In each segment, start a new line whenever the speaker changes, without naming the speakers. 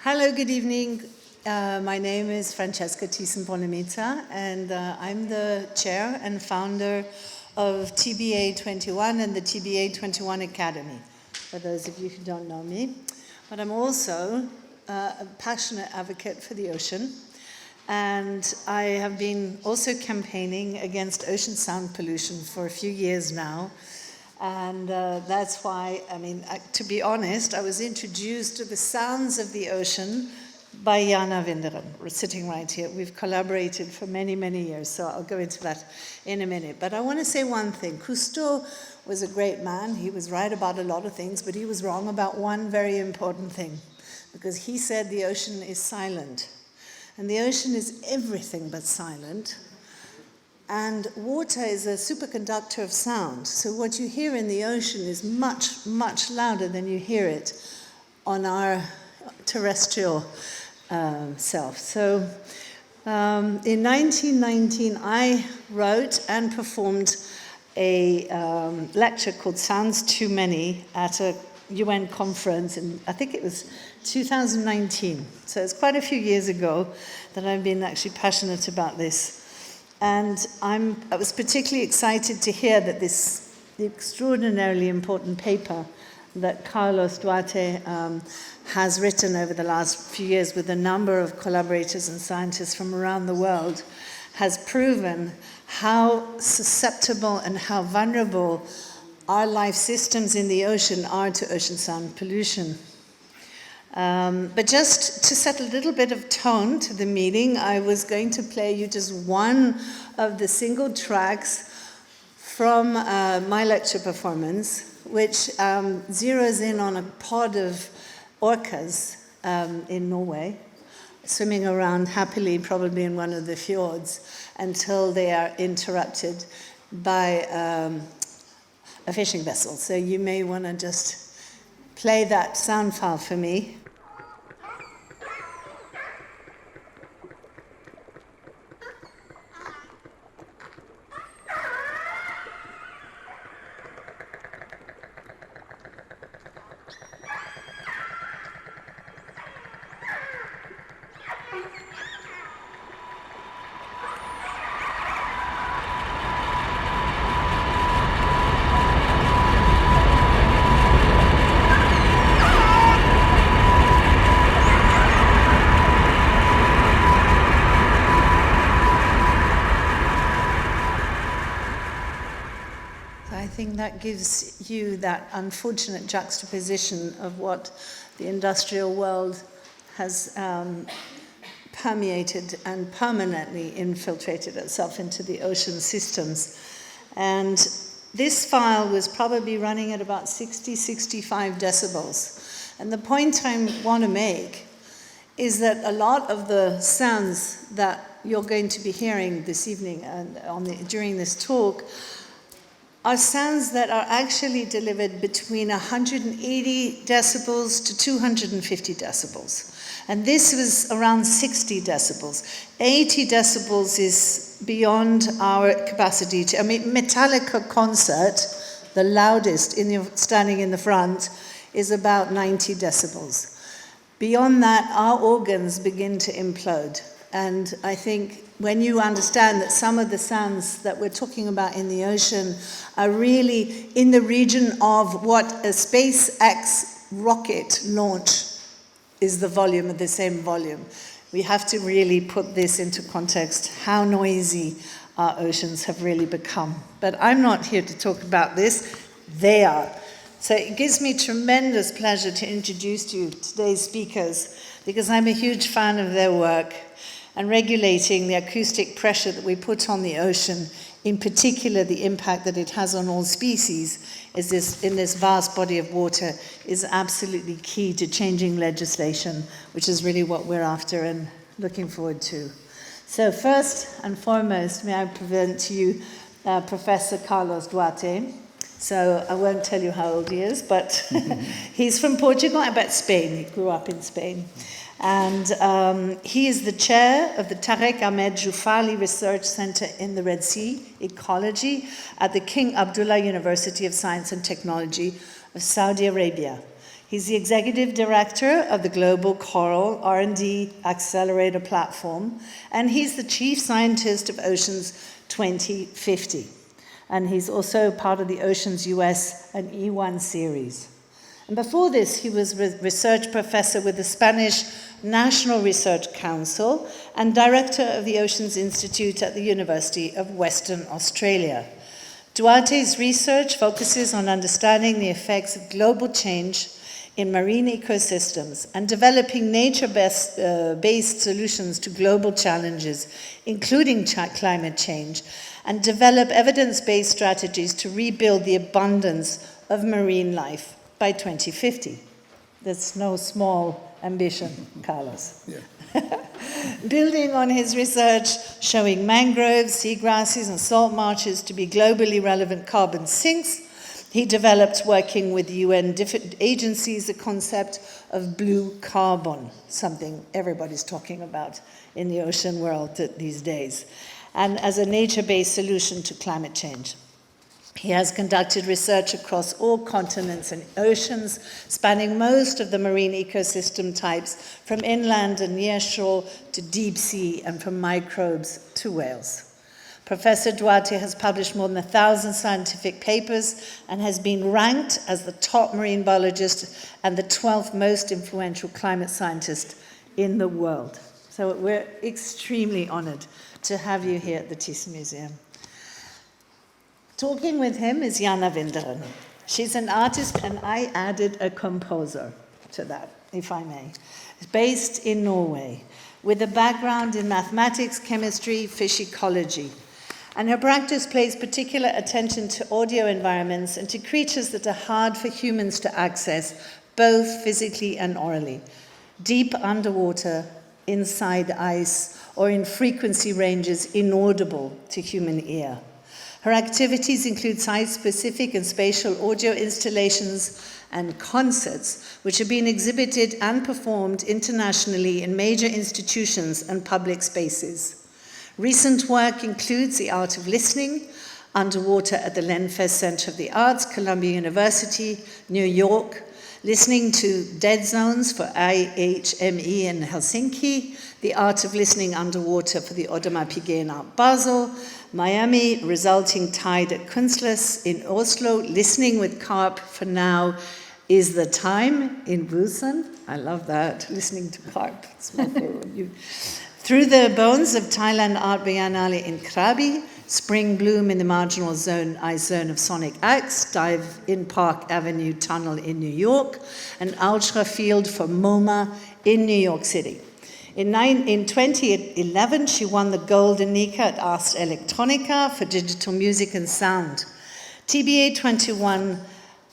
Hello, good evening. My name is Francesca Thyssen-Bornemisza, and I'm the chair and founder of TBA 21 and the TBA 21 Academy, for those of you who don't know me. But I'm also a passionate advocate for the ocean, and I have been also campaigning against ocean sound pollution for a few years now. And that's why, to be honest, I was introduced to the sounds of the ocean by Jana Winderen. We're sitting right here. We've collaborated for many, many years, so I'll go into that in a minute. But I want to say one thing. Cousteau was a great man. He was right about a lot of things, but he was wrong about one very important thing, because he said the ocean is silent. And the ocean is everything but silent. And water is a superconductor of sound. So what you hear in the ocean is much, much louder than you hear it on our terrestrial self. So in 1919, I wrote and performed a lecture called Sounds Too Many at a UN conference, and I think it was 2019. So it's quite a few years ago that I've been actually passionate about this. And I was particularly excited to hear that the extraordinarily important paper that Carlos Duarte has written over the last few years with a number of collaborators and scientists from around the world has proven how susceptible and how vulnerable our life systems in the ocean are to ocean sound pollution. But just to set a little bit of tone to the meeting, I was going to play you just one of the single tracks from my lecture performance, which zeroes in on a pod of orcas in Norway, swimming around happily, probably in one of the fjords, until they are interrupted by a fishing vessel. So you may want to just play that sound file for me. I think that gives you that unfortunate juxtaposition of what the industrial world has permeated and permanently infiltrated itself into the ocean systems. And this file was probably running at about 60, 65 decibels. And the point I want to make is that a lot of the sounds that you're going to be hearing this evening and during this talk are sounds that are actually delivered between 180 decibels to 250 decibels. And this was around 60 decibels. 80 decibels is beyond our capacity to, Metallica concert, the loudest standing in the front, is about 90 decibels. Beyond that, our organs begin to implode. And I think when you understand that some of the sounds that we're talking about in the ocean are really in the region of what a SpaceX rocket launch is the volume of the same volume. We have to really put this into context, how noisy our oceans have really become. But I'm not here to talk about this, they are. So it gives me tremendous pleasure to introduce to you today's speakers, because I'm a huge fan of their work. And regulating the acoustic pressure that we put on the ocean, in particular the impact that it has on all species, in this vast body of water, is absolutely key to changing legislation, which is really what we're after and looking forward to. So first and foremost, may I present to you Professor Carlos Duarte. So I won't tell you how old he is, but he's from Portugal, I bet Spain. He grew up in Spain. And he is the chair of the Tarek Ahmed Joufali Research Center in the Red Sea Ecology at the King Abdullah University of Science and Technology of Saudi Arabia. He's the executive director of the Global Coral R&D Accelerator Platform, and he's the chief scientist of Oceans 2050. And he's also part of the Oceans US and E1 series. And before this, he was research professor with the Spanish National Research Council and director of the Oceans Institute at the University of Western Australia. Duarte's research focuses on understanding the effects of global change in marine ecosystems and developing nature-based solutions to global challenges, including climate change, and develop evidence-based strategies to rebuild the abundance of marine life by 2050. That's no small ambition, Carlos.
Yeah.
Building on his research showing mangroves, seagrasses, and salt marshes to be globally relevant carbon sinks, he developed, working with UN different agencies, the concept of blue carbon, something everybody's talking about in the ocean world these days, and as a nature-based solution to climate change. He has conducted research across all continents and oceans, spanning most of the marine ecosystem types, from inland and nearshore to deep sea, and from microbes to whales. Professor Duarte has published more than 1,000 scientific papers and has been ranked as the top marine biologist and the 12th most influential climate scientist in the world. So we're extremely honored to have you here at the Thyssen Museum. Talking with him is Jana Winderen. She's an artist, and I added a composer to that, if I may. Based in Norway, with a background in mathematics, chemistry, fish ecology. And her practice pays particular attention to audio environments and to creatures that are hard for humans to access, both physically and orally. Deep underwater, inside ice, or in frequency ranges inaudible to human ear. Her activities include site-specific and spatial audio installations and concerts, which have been exhibited and performed internationally in major institutions and public spaces. Recent work includes The Art of Listening, underwater at the Lenfest Center of the Arts, Columbia University, New York, listening to dead zones for IHME in Helsinki, The Art of Listening underwater for the Audemars Piguet in Art Basel, Miami, resulting tide at Kunstles in Oslo, listening with carp for now is the time in Busan. I love that, listening to carp. It's my favorite. Through the Bones of Thailand Art Biennale in Krabi, Spring Bloom in the marginal ice zone of Sonic Axe, Dive in Park Avenue Tunnel in New York, and Ultra Field for MoMA in New York City. In 2011, she won the Golden Nika at Ars Electronica for digital music and sound. TBA 21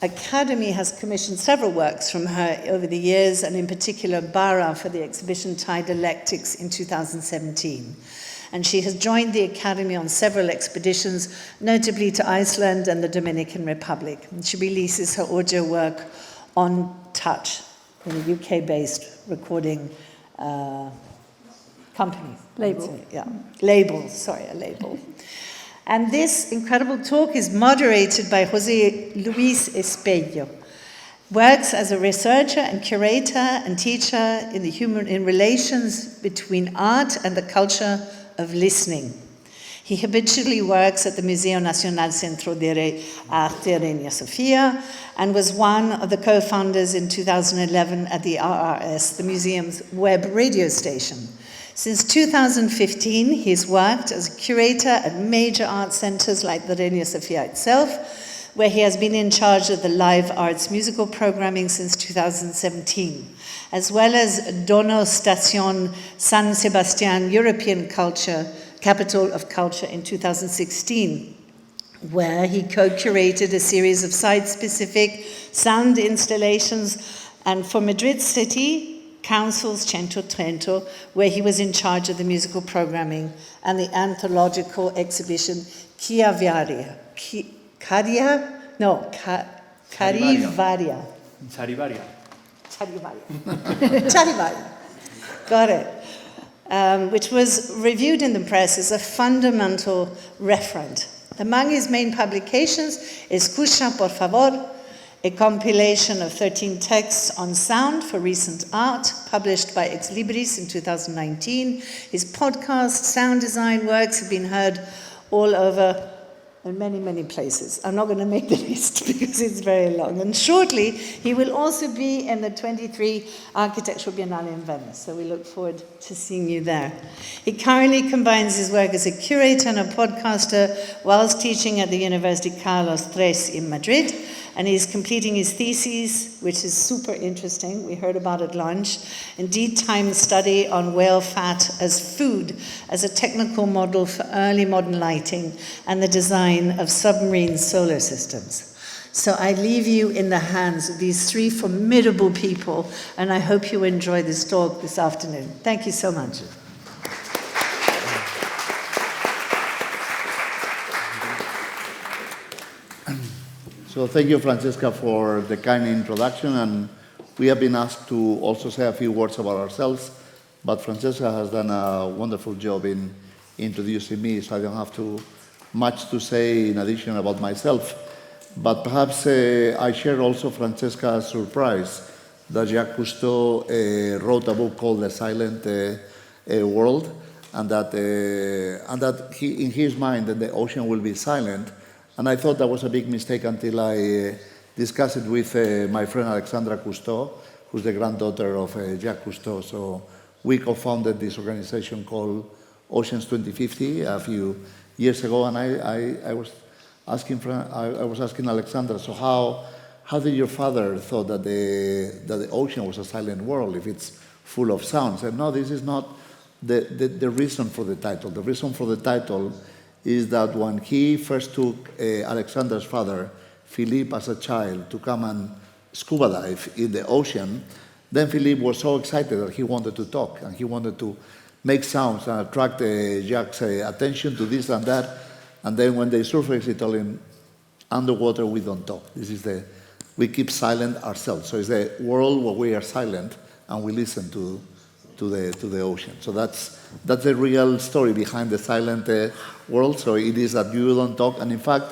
Academy has commissioned several works from her over the years, and in particular Bara for the exhibition Thai Dialectics in 2017. And she has joined the Academy on several expeditions, notably to Iceland and the Dominican Republic. And she releases her audio work on Touch, in a UK-based recording company.
Label.
Yeah, label, sorry, a label. And this incredible talk is moderated by José Luis Espejo. Works as a researcher and curator and teacher in relations between art and the culture of listening. He habitually works at the Museo Nacional, Centro, Arte, Reina, Sofía, and was one of the co-founders in 2011 at the RRS, the museum's web radio station. Since 2015, he's worked as a curator at major art centers like the Reina Sofía itself, where he has been in charge of the live arts musical programming since 2017, as well as Dono Station San Sebastián European Capital of Culture in 2016, where he co-curated a series of site-specific sound installations, and for Madrid City Council's Centro Trento, where he was in charge of the musical programming and the anthological exhibition Charivaria. Got it. Which was reviewed in the press as a fundamental referent. Among his main publications, Escucha, por favor, a compilation of 13 texts on sound for recent art, published by Ex Libris in 2019. His podcast, sound design works have been heard all over in many, many places. I'm not going to make the list because it's very long. And shortly, he will also be in the 23 Architectural Biennale in Venice. So we look forward to seeing you there. He currently combines his work as a curator and a podcaster whilst teaching at the University Carlos Duarte in Madrid. And he's completing his thesis, which is super interesting. We heard about it at lunch. Indeed, time study on whale fat as food, as a technical model for early modern lighting and the design of submarine solar systems. So I leave you in the hands of these three formidable people, and I hope you enjoy this talk this afternoon. Thank you so much.
So thank you, Francesca, for the kind introduction, and we have been asked to also say a few words about ourselves, but Francesca has done a wonderful job in introducing me, so I don't have much to say in addition about myself. But perhaps I share also Francesca's surprise that Jacques Cousteau wrote a book called The Silent World, and that he, in his mind, that the ocean will be silent. And I thought that was a big mistake until I discussed it with my friend Alexandra Cousteau, who's the granddaughter of Jacques Cousteau. So we co-founded this organization called Oceans 2050 a few years ago, and I was asking Alexandra, so how did your father thought that the ocean was a silent world if it's full of sound? I said, no, this is not the reason for the title. The reason for the title is that when he first took Alexandra's father, Philippe, as a child, to come and scuba dive in the ocean, then Philippe was so excited that he wanted to talk, and he wanted to make sounds and attract Jacques' attention to this and that. And then when they surfaced, he told him, underwater we don't talk. We keep silent ourselves. So it's a world where we are silent and we listen to the ocean. So that's the real story behind the silent world. So it is that you don't talk. And in fact,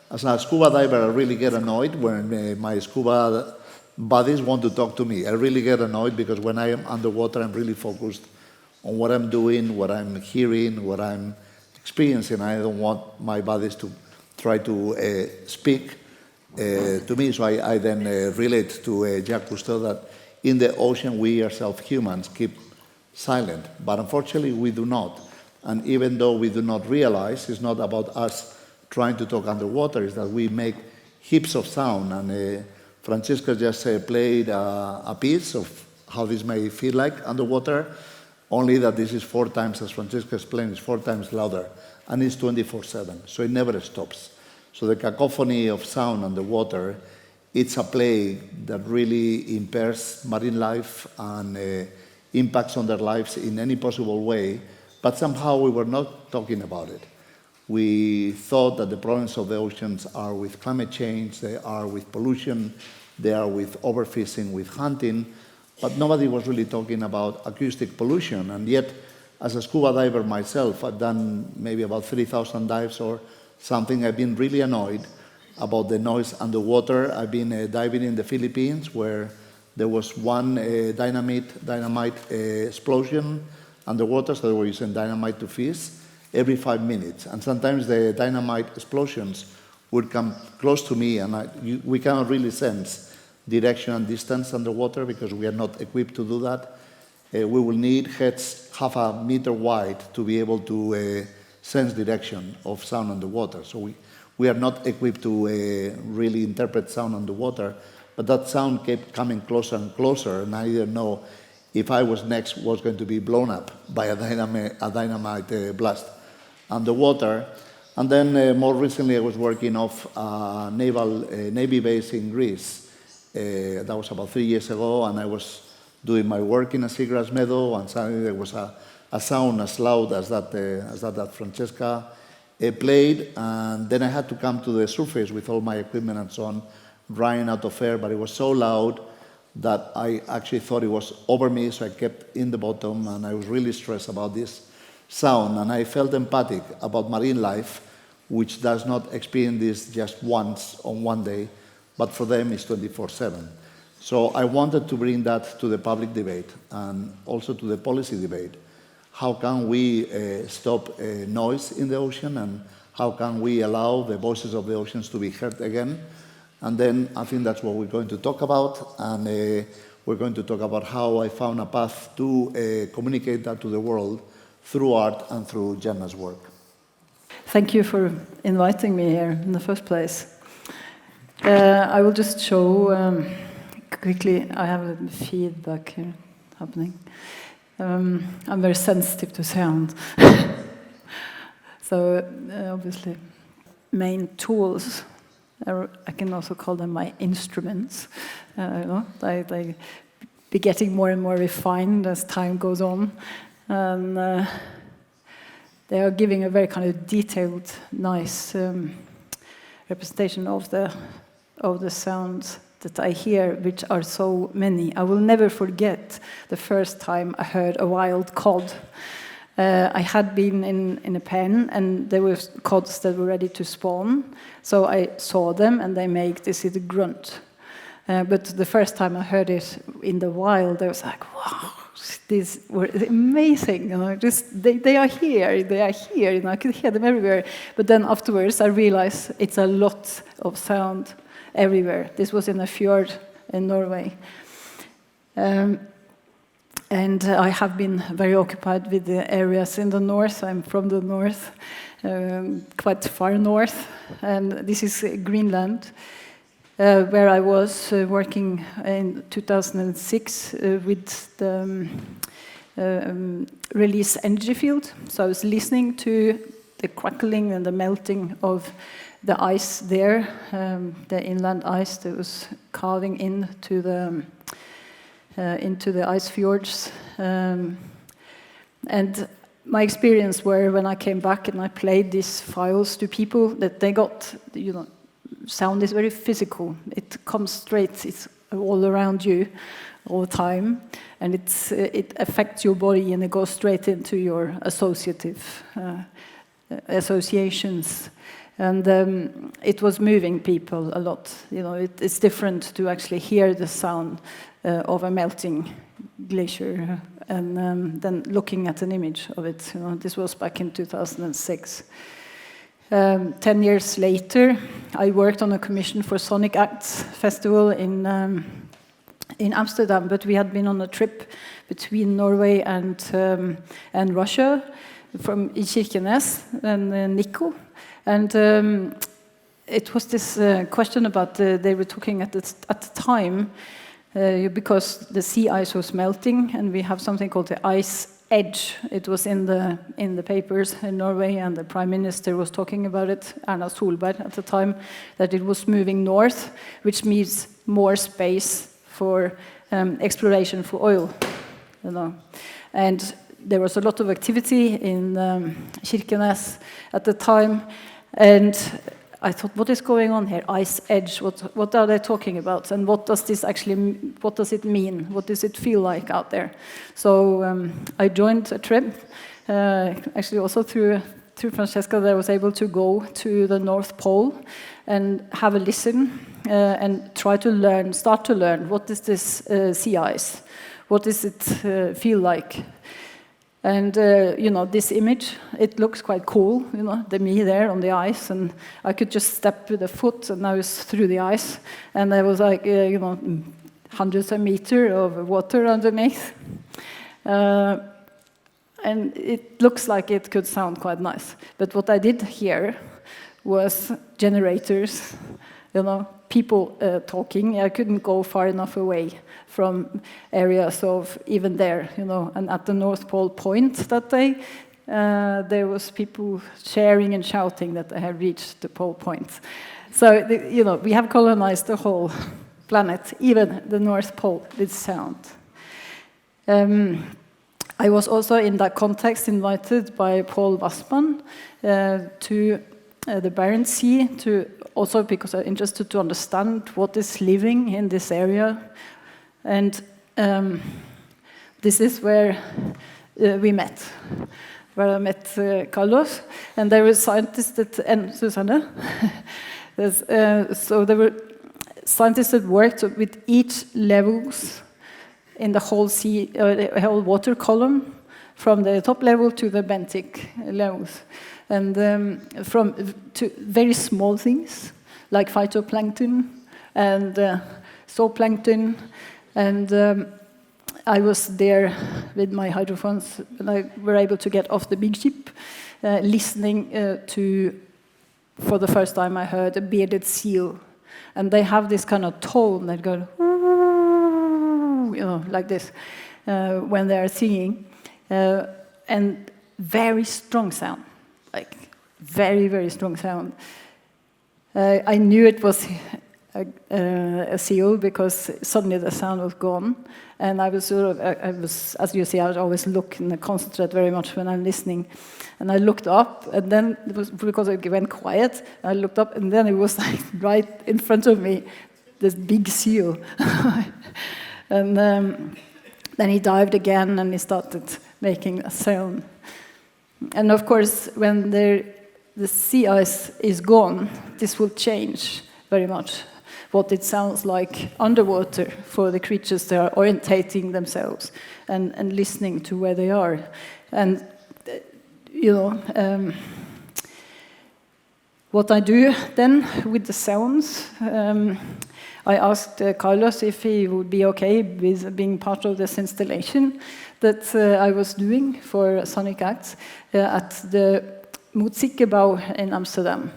as a scuba diver, I really get annoyed when my scuba buddies want to talk to me. I really get annoyed because when I am underwater, I'm really focused on what I'm doing, what I'm hearing, what I'm experiencing. I don't want my buddies to try to speak to me. So I then relate to Jacques Cousteau that in the ocean, we ourselves humans keep silent, but unfortunately we do not. And even though we do not realize, it's not about us trying to talk underwater, it's that we make heaps of sound. And Francesca just played a piece of how this may feel like underwater, only that this is 4 times, as Francesca explained, it's 4 times louder, and it's 24/7, so it never stops. So the cacophony of sound underwater, it's a play that really impairs marine life and impacts on their lives in any possible way, but somehow we were not talking about it. We thought that the problems of the oceans are with climate change, they are with pollution, they are with overfishing, with hunting, but nobody was really talking about acoustic pollution. And yet, as a scuba diver myself, I've done maybe about 3,000 dives or something. I've been really annoyed about the noise underwater. I've been diving in the Philippines, where there was one dynamite explosion underwater, so they were using dynamite to fish every 5 minutes. And sometimes the dynamite explosions would come close to me, and we cannot really sense direction and distance underwater because we are not equipped to do that. We will need heads half a meter wide to be able to sense direction of sound underwater. So we are not equipped to really interpret sound underwater. But that sound kept coming closer and closer, and I didn't know if I was going to be blown up by a dynamite blast underwater. And then more recently, I was working off a Navy base in Greece. That was about 3 years ago, and I was doing my work in a seagrass meadow, and suddenly there was a sound as loud as that Francesca played, and then I had to come to the surface with all my equipment and so on, drying out of air, but it was so loud that I actually thought it was over me, so I kept in the bottom, and I was really stressed about this sound, and I felt empathic about marine life, which does not experience this just once on one day, but for them it's 24/7. So I wanted to bring that to the public debate and also to the policy debate. How can we stop noise in the ocean, and how can we allow the voices of the oceans to be heard again? And then I think that's what we're going to talk about, and we're going to talk about how I found a path to communicate that to the world through art and through Jana's work.
Thank you for inviting me here in the first place. I will just show quickly. I have a feedback here happening. I'm very sensitive to sound. So obviously, main tools, I can also call them my instruments. They be getting more and more refined as time goes on. And they are giving a very kind of detailed, nice representation of the sounds that I hear, which are so many. I will never forget the first time I heard a wild cod. I had been in a pen, and there were cods that were ready to spawn. So I saw them, and they make this little grunt. But the first time I heard it in the wild, I was like, wow, these were amazing. They are here, they are here. I could hear them everywhere. But then afterwards, I realized it's a lot of sound everywhere. This was in a fjord in Norway. And I have been very occupied with the areas in the north. I'm from the north, quite far north. And this is Greenland, where I was working in 2006 with the release energy field. So I was listening to the crackling and the melting of the ice there, the inland ice that was carving into the ice fjords. And my experience were when I came back and I played these files to people that they got, sound is very physical. It comes straight, it's all around you all the time. And it affects your body, and it goes straight into your associative associations. And it was moving people a lot. It's different to actually hear the sound of a melting glacier and then looking at an image of it. This was back in 2006. 10 years later, I worked on a commission for Sonic Acts Festival in Amsterdam, but we had been on a trip between Norway and Russia from Kirkenes and Nikko. And it was this question about, they were talking at the time, because the sea ice was melting, and we have something called the ice edge. It was in the papers in Norway, and the Prime Minister was talking about it, Erna Solberg at the time, that it was moving north, which means more space for exploration for oil. And there was a lot of activity in Kirkenes at the time, and I thought, what is going on here? Ice edge, what are they talking about? And what does it mean? What does it feel like out there? So I joined a trip, actually also through Francesca, that I was able to go to the North Pole and have a listen and start to learn, what is this sea ice? What does it feel like? And, this image, it looks quite cool, the me there on the ice, and I could just step with a foot, and I was through the ice, and there was like, hundreds of meters of water underneath. And it looks like it could sound quite nice. But what I did hear was generators, people talking. I couldn't go far enough away from areas of even there, and at the North Pole point that day, there was people sharing and shouting that they had reached the pole point. So, we have colonized the whole planet, even the North Pole, with sound. I was also in that context invited by Paul Wassmann to the Barents Sea, also because I'm interested to understand what is living in this area. And this is where we met, where I met Carlos, and there were scientists and Susanne. So scientists had worked with each levels in the whole sea, the whole water column, from the top level to the benthic levels, and from to very small things like phytoplankton and zooplankton, and I was there with my hydrophones, and I were able to get off the big ship, listening to, for the first time I heard a bearded seal, and they have this kind of tone that goes, like this, when they are singing, and very strong sound, like very, very strong sound. I knew it was a seal because suddenly the sound was gone, and I was sort of, I was, as you see, I would always look and concentrate very much when I'm listening, and I looked up, and then it was because it went quiet. I looked up, and then it was like right in front of me, this big seal, and then he dived again, and he started making a sound. And of course, when the sea ice is gone, this will change very much what it sounds like underwater for the creatures that are orientating themselves and listening to where they are. And, what I do then with the sounds, I asked Carlos if he would be okay with being part of this installation that I was doing for Sonic Acts at the Musikgebouw in Amsterdam.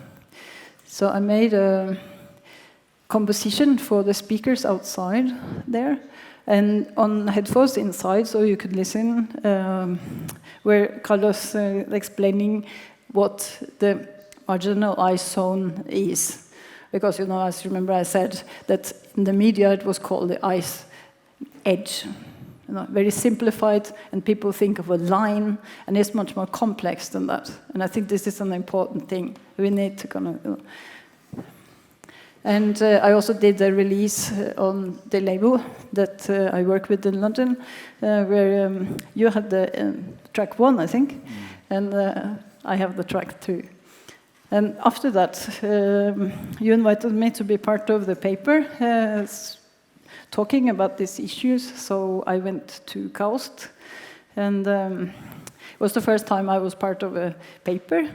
So I made a composition for the speakers outside there, and on headphones inside, so you could listen, where Carlos explaining what the marginal ice zone is. Because, as you remember, I said that in the media it was called the ice edge. Very simplified, and people think of a line, and it's much more complex than that. And I think this is an important thing. We need to kind of... And I also did a release on the label that I work with in London, where you had the track 1, I think, and I have the track 2. And after that, you invited me to be part of the paper, talking about these issues, so I went to KAUST, and it was the first time I was part of a paper,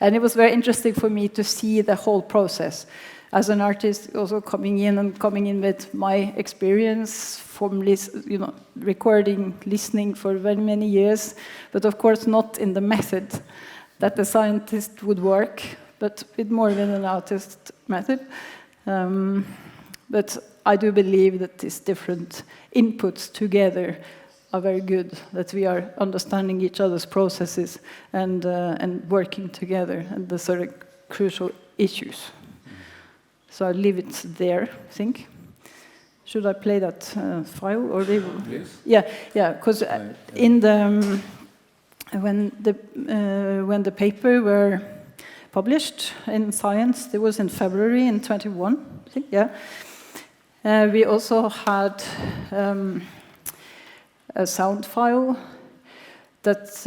and it was very interesting for me to see the whole process. As an artist, also coming in with my experience from recording, listening for very many years, but of course not in the method that the scientist would work, but with more than an artist method. But I do believe that these different inputs together are very good, that we are understanding each other's processes and working together and the sort of crucial issues. So I'll leave it there, I think. Should I play that file or they will?
Please.
Yeah, because in the when the paper were published in Science, it was in February in 21, I think. Yeah, we also had a sound file that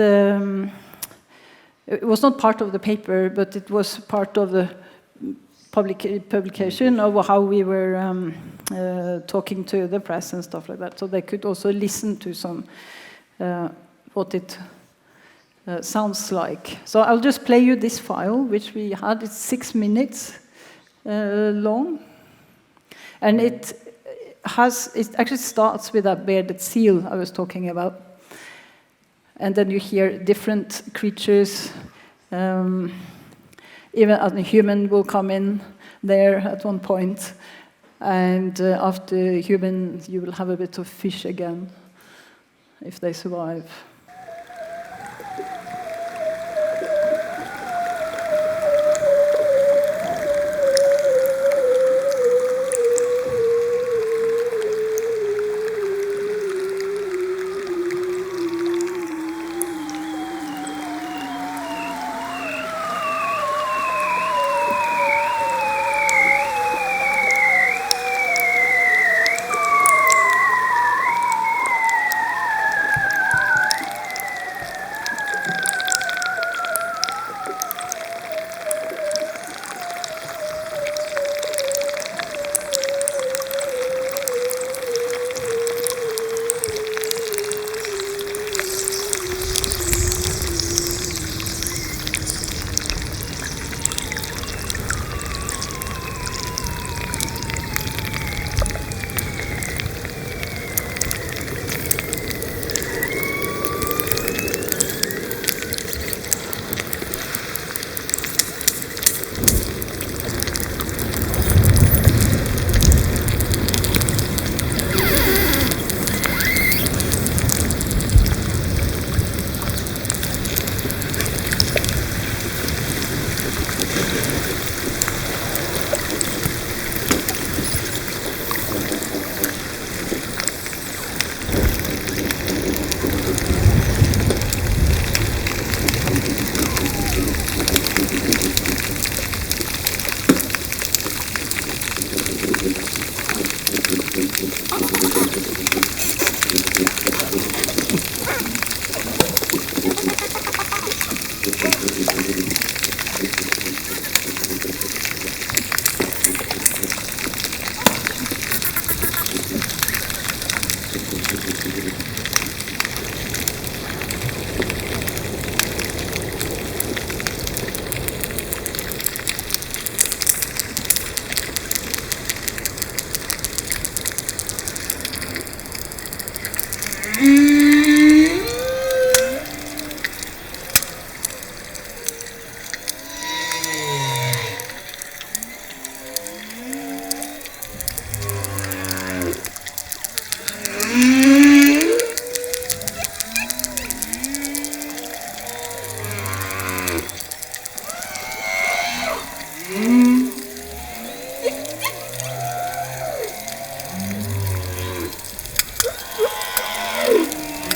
it was not part of the paper, but it was part of the publication of how we were talking to the press and stuff like that, so they could also listen to some what it sounds like. So I'll just play you this file, which we had. It's 6 minutes long, and it actually starts with that bearded seal I was talking about, and then you hear different creatures. Even a human will come in there at one point, and after human, you will have a bit of fish again, if they survive.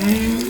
Oh.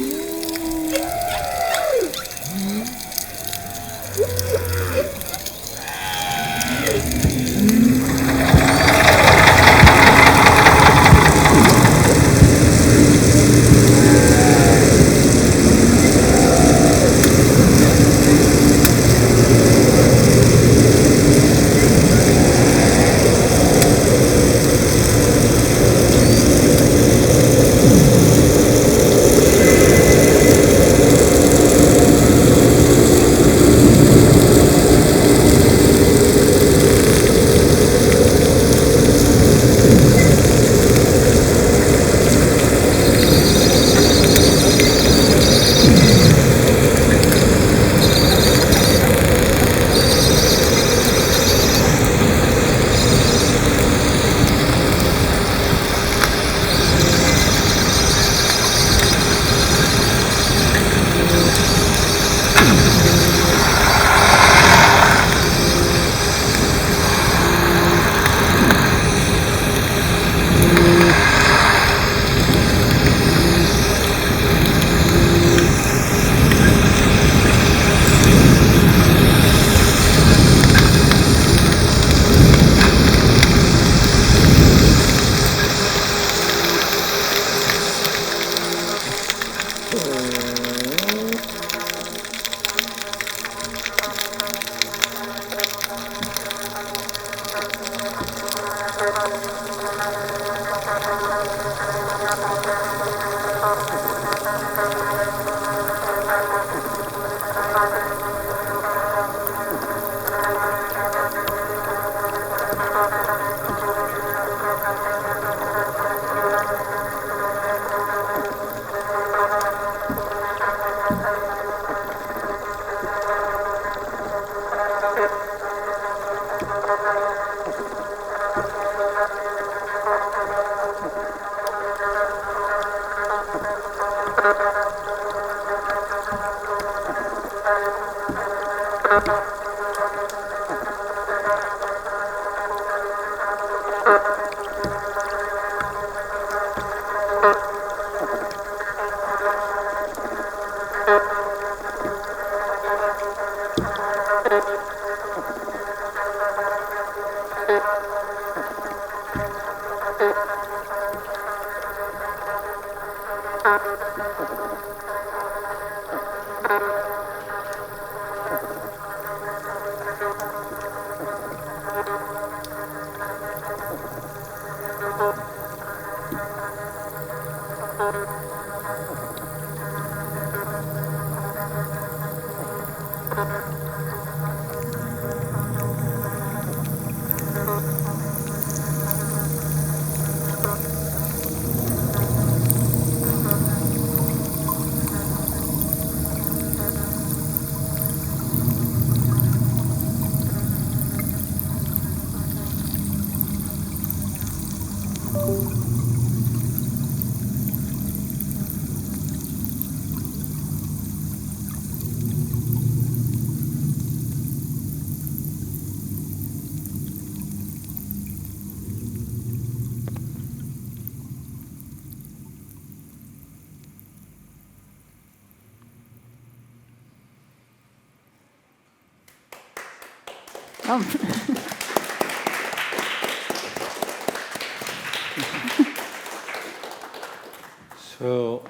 So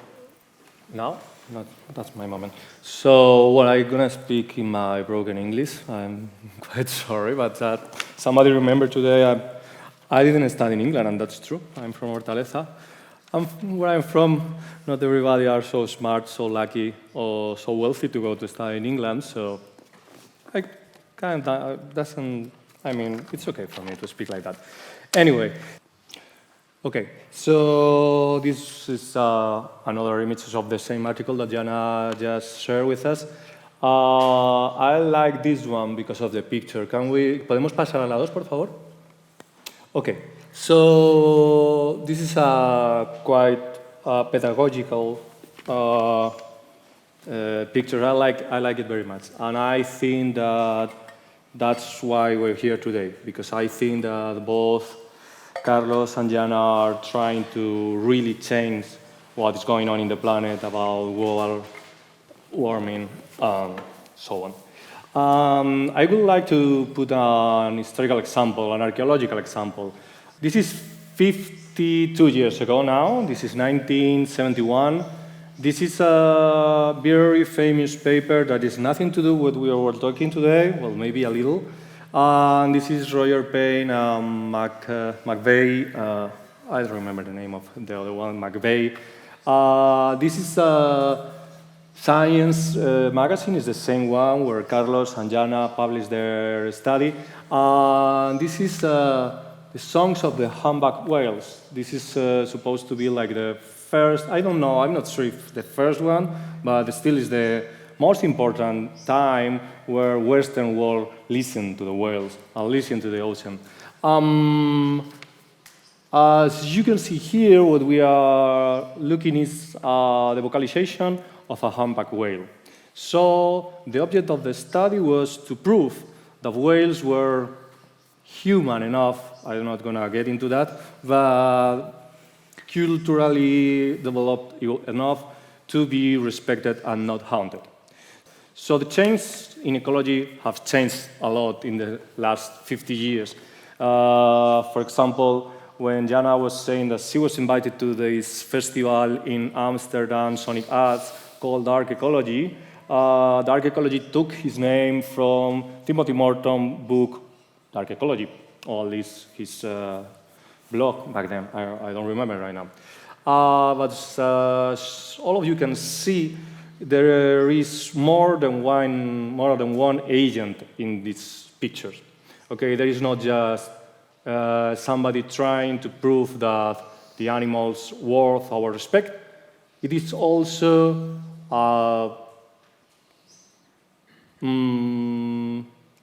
now, that's my moment. So, well, I'm gonna speak in my broken English. I'm quite sorry, but somebody remember today I didn't study in England, and that's true. I'm from Hortaleza. Where I'm from, not everybody are so smart, so lucky, or so wealthy to go to study in England. So, I kind of doesn't. I mean, it's okay for me to speak like that. Anyway. Okay, so this is another image of the same article that Jana just shared with us. I like this one because of the picture. ¿Podemos pasar a la 2, por favor? Okay, so this is a quite pedagogical picture. I like it very much, and I think that that's why we're here today, because I think that both Carlos and Jana are trying to really change what is going on in the planet, about global warming, and so on. I would like to put an historical example, an archaeological example. This is 52 years ago now. This is 1971. This is a very famous paper that has nothing to do with what we were talking today, well, maybe a little. This is Roger Payne, McVeigh, I don't remember the name of the other one, McVeigh. This is a Science magazine, is the same one where Carlos and Jana published their study. This is the songs of the humpback whales. This is supposed to be like the first, I don't know, I'm not sure if the first one, but still is the most important time where Western world listened to the whales and listened to the ocean. As you can see here, what we are looking is the vocalization of a humpback whale. So the object of the study was to prove that whales were human enough, I'm not going to get into that, but culturally developed enough to be respected and not haunted. So the changes in ecology have changed a lot in the last 50 years. For example, when Jana was saying that she was invited to this festival in Amsterdam, Sonic Arts, called Dark Ecology. Dark Ecology took his name from Timothy Morton's book, Dark Ecology, or at least his blog back then. I don't remember right now. But all of you can see there is more than one agent in these pictures. Okay, there is not just somebody trying to prove that the animal's worth our respect. It is also a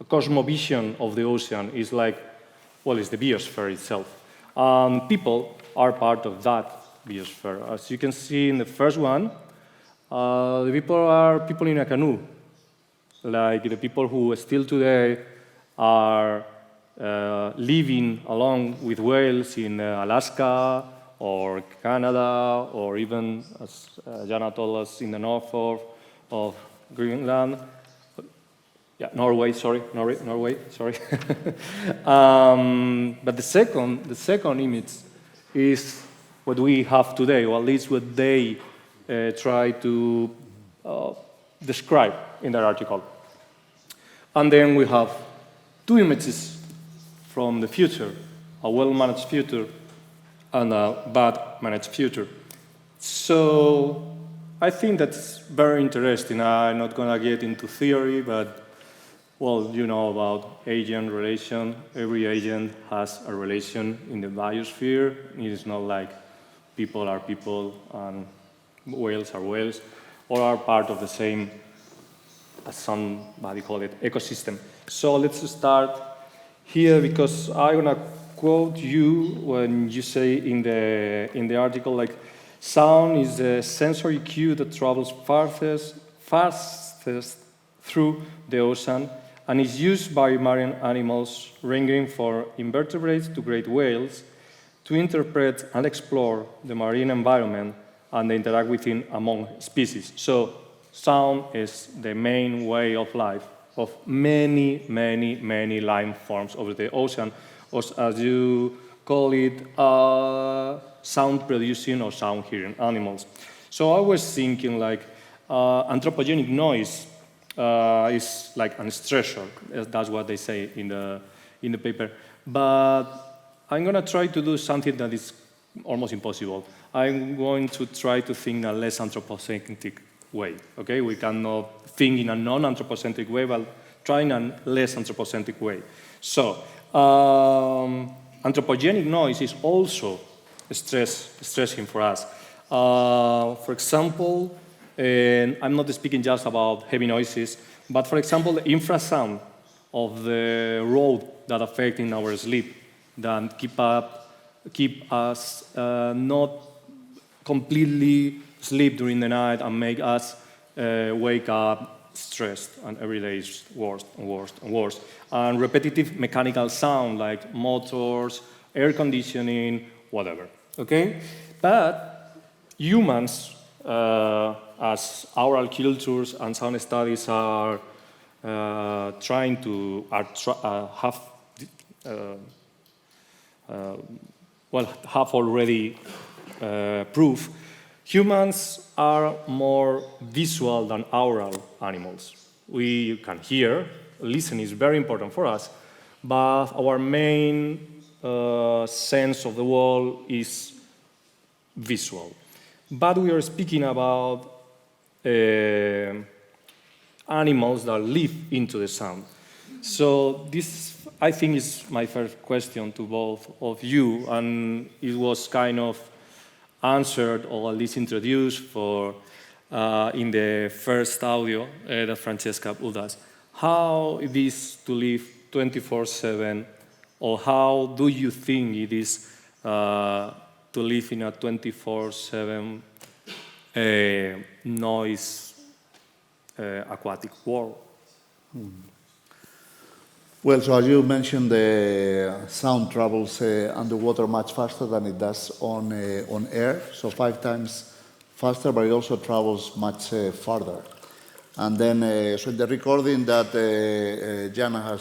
cosmovision of the ocean. Is like, well, it's the biosphere itself. People are part of that biosphere. As you can see in the first one, the people are people in a canoe. Like the people who still today are living along with whales in Alaska or Canada, or even, as Jana told us, in the north of Greenland. Yeah, Norway, sorry. But the second image is what we have today, or at least what they try to describe in their article. And then we have two images from the future, a well-managed future and a bad-managed future. So I think that's very interesting. I'm not going to get into theory, but, well, you know about agent relation. Every agent has a relation in the biosphere. It is not like people are people and whales are whales, or are part of the same, as somebody call it, ecosystem. So let's start here, because I'm going to quote you when you say in the article, like, sound is the sensory cue that travels fastest through the ocean and is used by marine animals, ranging from invertebrates to great whales, to interpret and explore the marine environment and interact within among species. So sound is the main way of life of many life forms over the ocean, or as you call it, sound-producing or sound-hearing animals. So I was thinking, like, anthropogenic noise is like a stressor. That's what they say in the paper. But I'm going to try to do something that is almost impossible. I'm going to try to think in a less anthropocentric way. Okay, we cannot think in a non-anthropocentric way, but try in a less anthropocentric way. So anthropogenic noise is also stressing for us. For example, and I'm not speaking just about heavy noises, but for example, the infrasound of the road that affecting our sleep, that keep us not completely sleep during the night and make us wake up stressed, and every day is worse and worse and worse. And repetitive mechanical sound like motors, air conditioning, whatever. Okay, but humans, as oral cultures and sound studies are trying to have already proof, humans are more visual than oral animals. We can hear, listen is very important for us, but our main sense of the world is visual. But we are speaking about animals that live into the sound. So this, I think, is my first question to both of you, and it was kind of answered or at least introduced for in the first audio that Francesca put us. How it is to live 24/7, or how do you think it is to live in a 24/7 noise aquatic world?
Well, so as you mentioned, the sound travels underwater much faster than it does on air, so 5 times faster, but it also travels much farther. And then, so the recording that Jana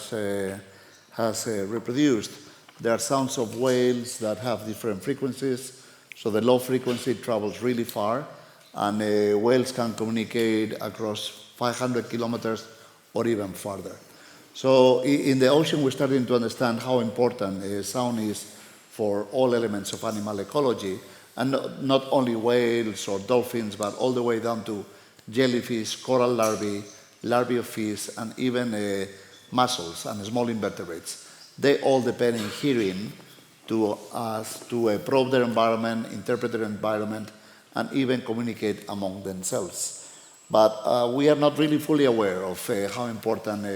has reproduced, there are sounds of whales that have different frequencies. So the low frequency travels really far, and whales can communicate across 500 kilometers or even farther. So in the ocean, we're starting to understand how important sound is for all elements of animal ecology, and not only whales or dolphins, but all the way down to jellyfish, coral larvae of fish, and even mussels and small invertebrates. They all depend on hearing to us to probe their environment, interpret their environment, and even communicate among themselves. But we are not really fully aware of how important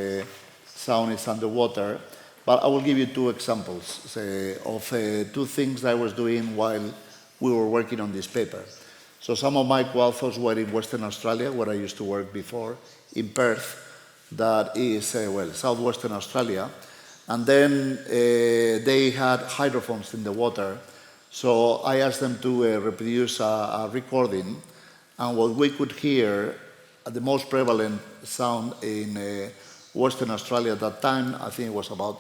sound is underwater. But I will give you 2 examples of 2 things that I was doing while we were working on this paper. So some of my co-authors were in Western Australia, where I used to work before, in Perth, that is, southwestern Australia. And then they had hydrophones in the water. So I asked them to reproduce a recording. And what we could hear, the most prevalent sound in Western Australia at that time, I think it was about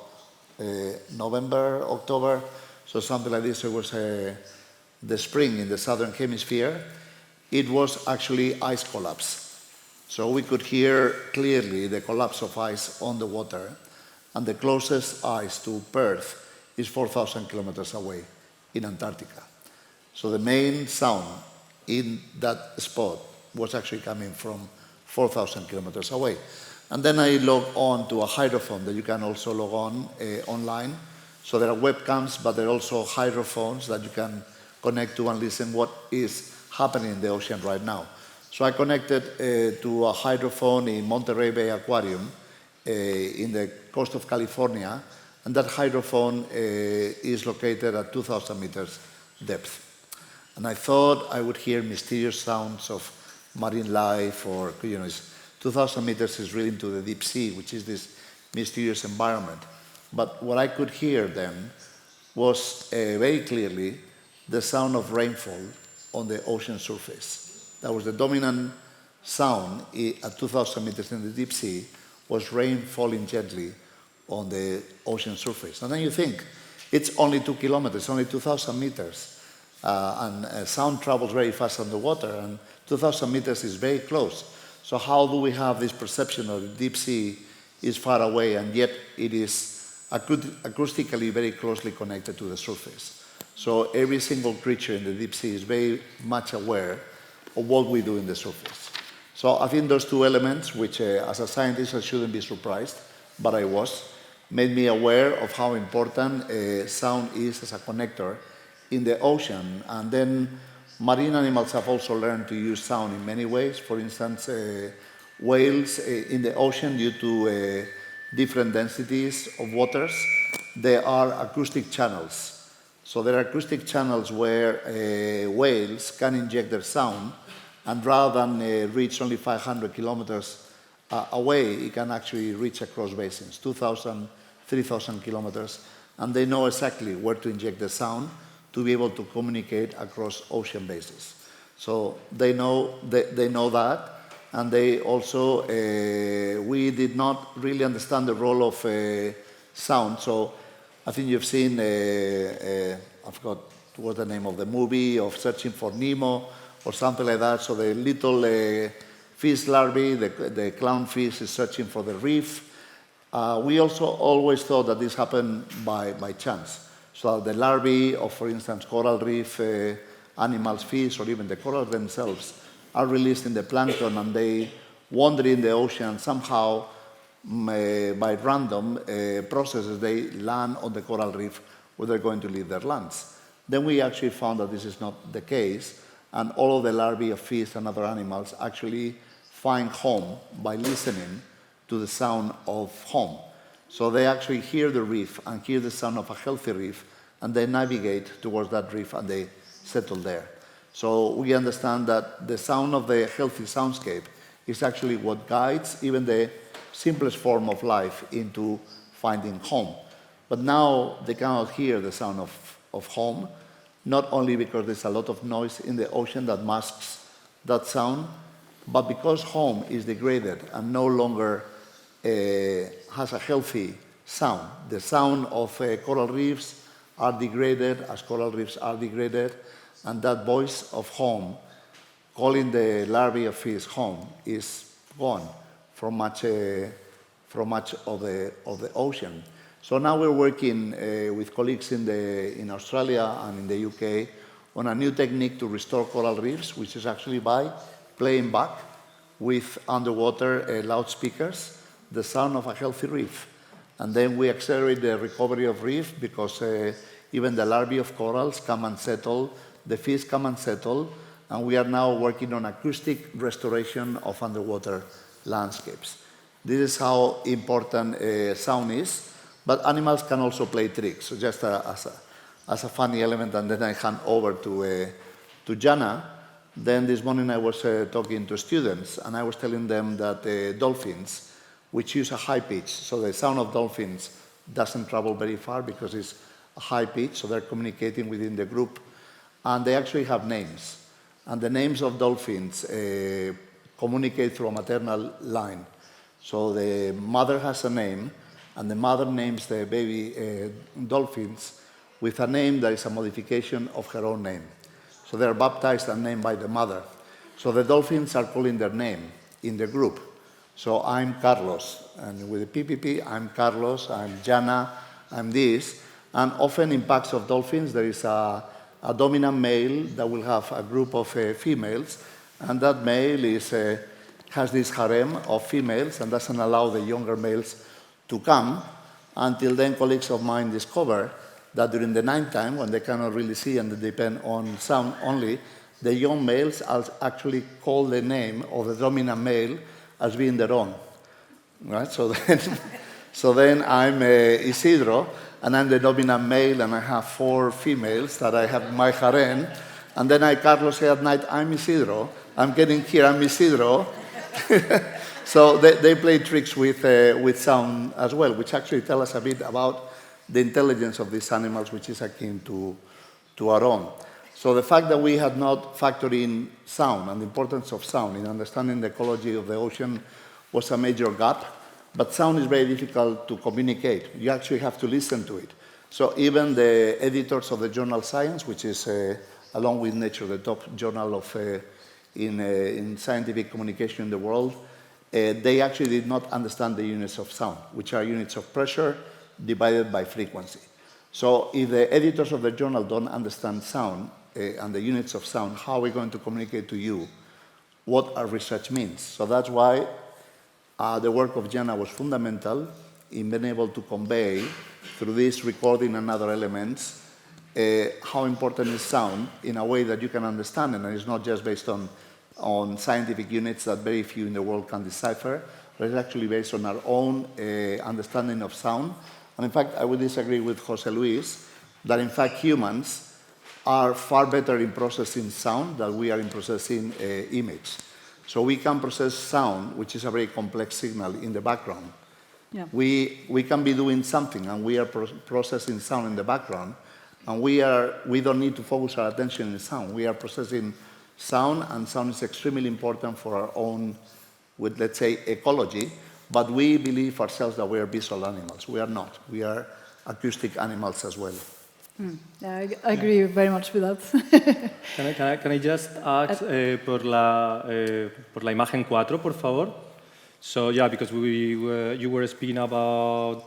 November, October, so something like this. It was the spring in the southern hemisphere. It was actually ice collapse. So we could hear clearly the collapse of ice on the water, and the closest ice to Perth is 4,000 kilometers away in Antarctica. So the main sound in that spot was actually coming from 4,000 kilometers away. And then I log on to a hydrophone that you can also log on online. So there are webcams, but there are also hydrophones that you can connect to and listen what is happening in the ocean right now. So I connected to a hydrophone in Monterey Bay Aquarium in the coast of California, and that hydrophone is located at 2,000 meters depth. And I thought I would hear mysterious sounds of marine life, or 2,000 meters is really into the deep sea, which is this mysterious environment. But what I could hear then was very clearly the sound of rainfall on the ocean surface. That was the dominant sound at 2,000 meters in the deep sea, was rain falling gently on the ocean surface. And then you think, it's only 2 kilometers, only 2,000 meters, and sound travels very fast underwater, and 2,000 meters is very close. So how do we have this perception of the deep sea is far away, and yet it is acoustically very closely connected to the surface? So every single creature in the deep sea is very much aware of what we do in the surface. So I think those 2 elements, which as a scientist I shouldn't be surprised, but I was, made me aware of how important sound is as a connector in the ocean. And then marine animals have also learned to use sound in many ways. For instance, whales in the ocean, due to different densities of waters, there are acoustic channels. So there are acoustic channels where whales can inject their sound, and rather than reach only 500 kilometers away, it can actually reach across basins, 2,000, 3,000 kilometers, and they know exactly where to inject the sound to be able to communicate across ocean bases. So they know that, and they also, we did not really understand the role of sound. So I think you've seen, I forgot what the name of the movie, of Searching for Nemo, or something like that. So the little fish larvae, the clownfish is searching for the reef. We also always thought that this happened by chance. So the larvae of, for instance, coral reef animals, fish, or even the corals themselves are released in the plankton, and they wander in the ocean somehow. By random processes, they land on the coral reef where they're going to leave their lands. Then we actually found that this is not the case, and all of the larvae of fish and other animals actually find home by listening to the sound of home. So they actually hear the reef and hear the sound of a healthy reef, and they navigate towards that reef and they settle there. So we understand that the sound of the healthy soundscape is actually what guides even the simplest form of life into finding home. But now they cannot hear the sound of home, not only because there's a lot of noise in the ocean that masks that sound, but because home is degraded and no longer has a healthy sound. The sound of coral reefs are degraded as coral reefs are degraded, and that voice of home, calling the larvae of fish home, is gone from much of the ocean. So now we're working with colleagues in Australia and in the UK on a new technique to restore coral reefs, which is actually by playing back with underwater loudspeakers the sound of a healthy reef. And then we accelerate the recovery of reef because even the larvae of corals come and settle, the fish come and settle, and we are now working on acoustic restoration of underwater landscapes. This is how important sound is, but animals can also play tricks. So just as a funny element, and then I hand over to Jana. Then this morning I was talking to students, and I was telling them that dolphins, which use a high pitch, so the sound of dolphins doesn't travel very far because it's a high pitch, so they're communicating within the group, and they actually have names. And the names of dolphins communicate through a maternal line. So the mother has a name, and the mother names the baby dolphins with a name that is a modification of her own name. So they're baptized and named by the mother. So the dolphins are calling their name in the group. So I'm Carlos, and with the PPP, I'm Carlos, I'm Jana, I'm this. And often in packs of dolphins, there is a dominant male that will have a group of females, and that male has this harem of females and doesn't allow the younger males to come. Until then, colleagues of mine discover that during the nighttime, when they cannot really see and they depend on sound only, the young males actually call the name of the dominant male as being their own. Right? So then I'm Isidro, and I'm the dominant male, and I have 4 females that I have in my harem. And then Carlos, say at night, I'm Isidro. I'm getting here, I'm Isidro. So they play tricks with sound as well, which actually tell us a bit about the intelligence of these animals, which is akin to our own. So the fact that we had not factored in sound and the importance of sound in understanding the ecology of the ocean was a major gap. But sound is very difficult to communicate. You actually have to listen to it. So even the editors of the journal Science, which is, along with Nature, the top journal in scientific communication in the world, they actually did not understand the units of sound, which are units of pressure divided by frequency. So if the editors of the journal don't understand sound and the units of sound, how are we going to communicate to you what our research means? So that's why the work of Jana was fundamental in being able to convey through this recording and other elements how important is sound in a way that you can understand it, and it's not just based on scientific units that very few in the world can decipher, but it's actually based on our own understanding of sound. And in fact, I would disagree with José Luis that in fact humans are far better in processing sound than we are in processing image. So we can process sound, which is a very complex signal in the background.
Yeah.
We can be doing something and we are processing sound in the background, and we don't need to focus our attention in sound. We are processing sound, and sound is extremely important for our own, with let's say, ecology, but we believe ourselves that we are visual animals. We are not. We are acoustic animals as well.
Yeah, I agree very much with that.
Can I just ask por la imagen 4, por favor? So yeah, because you were speaking about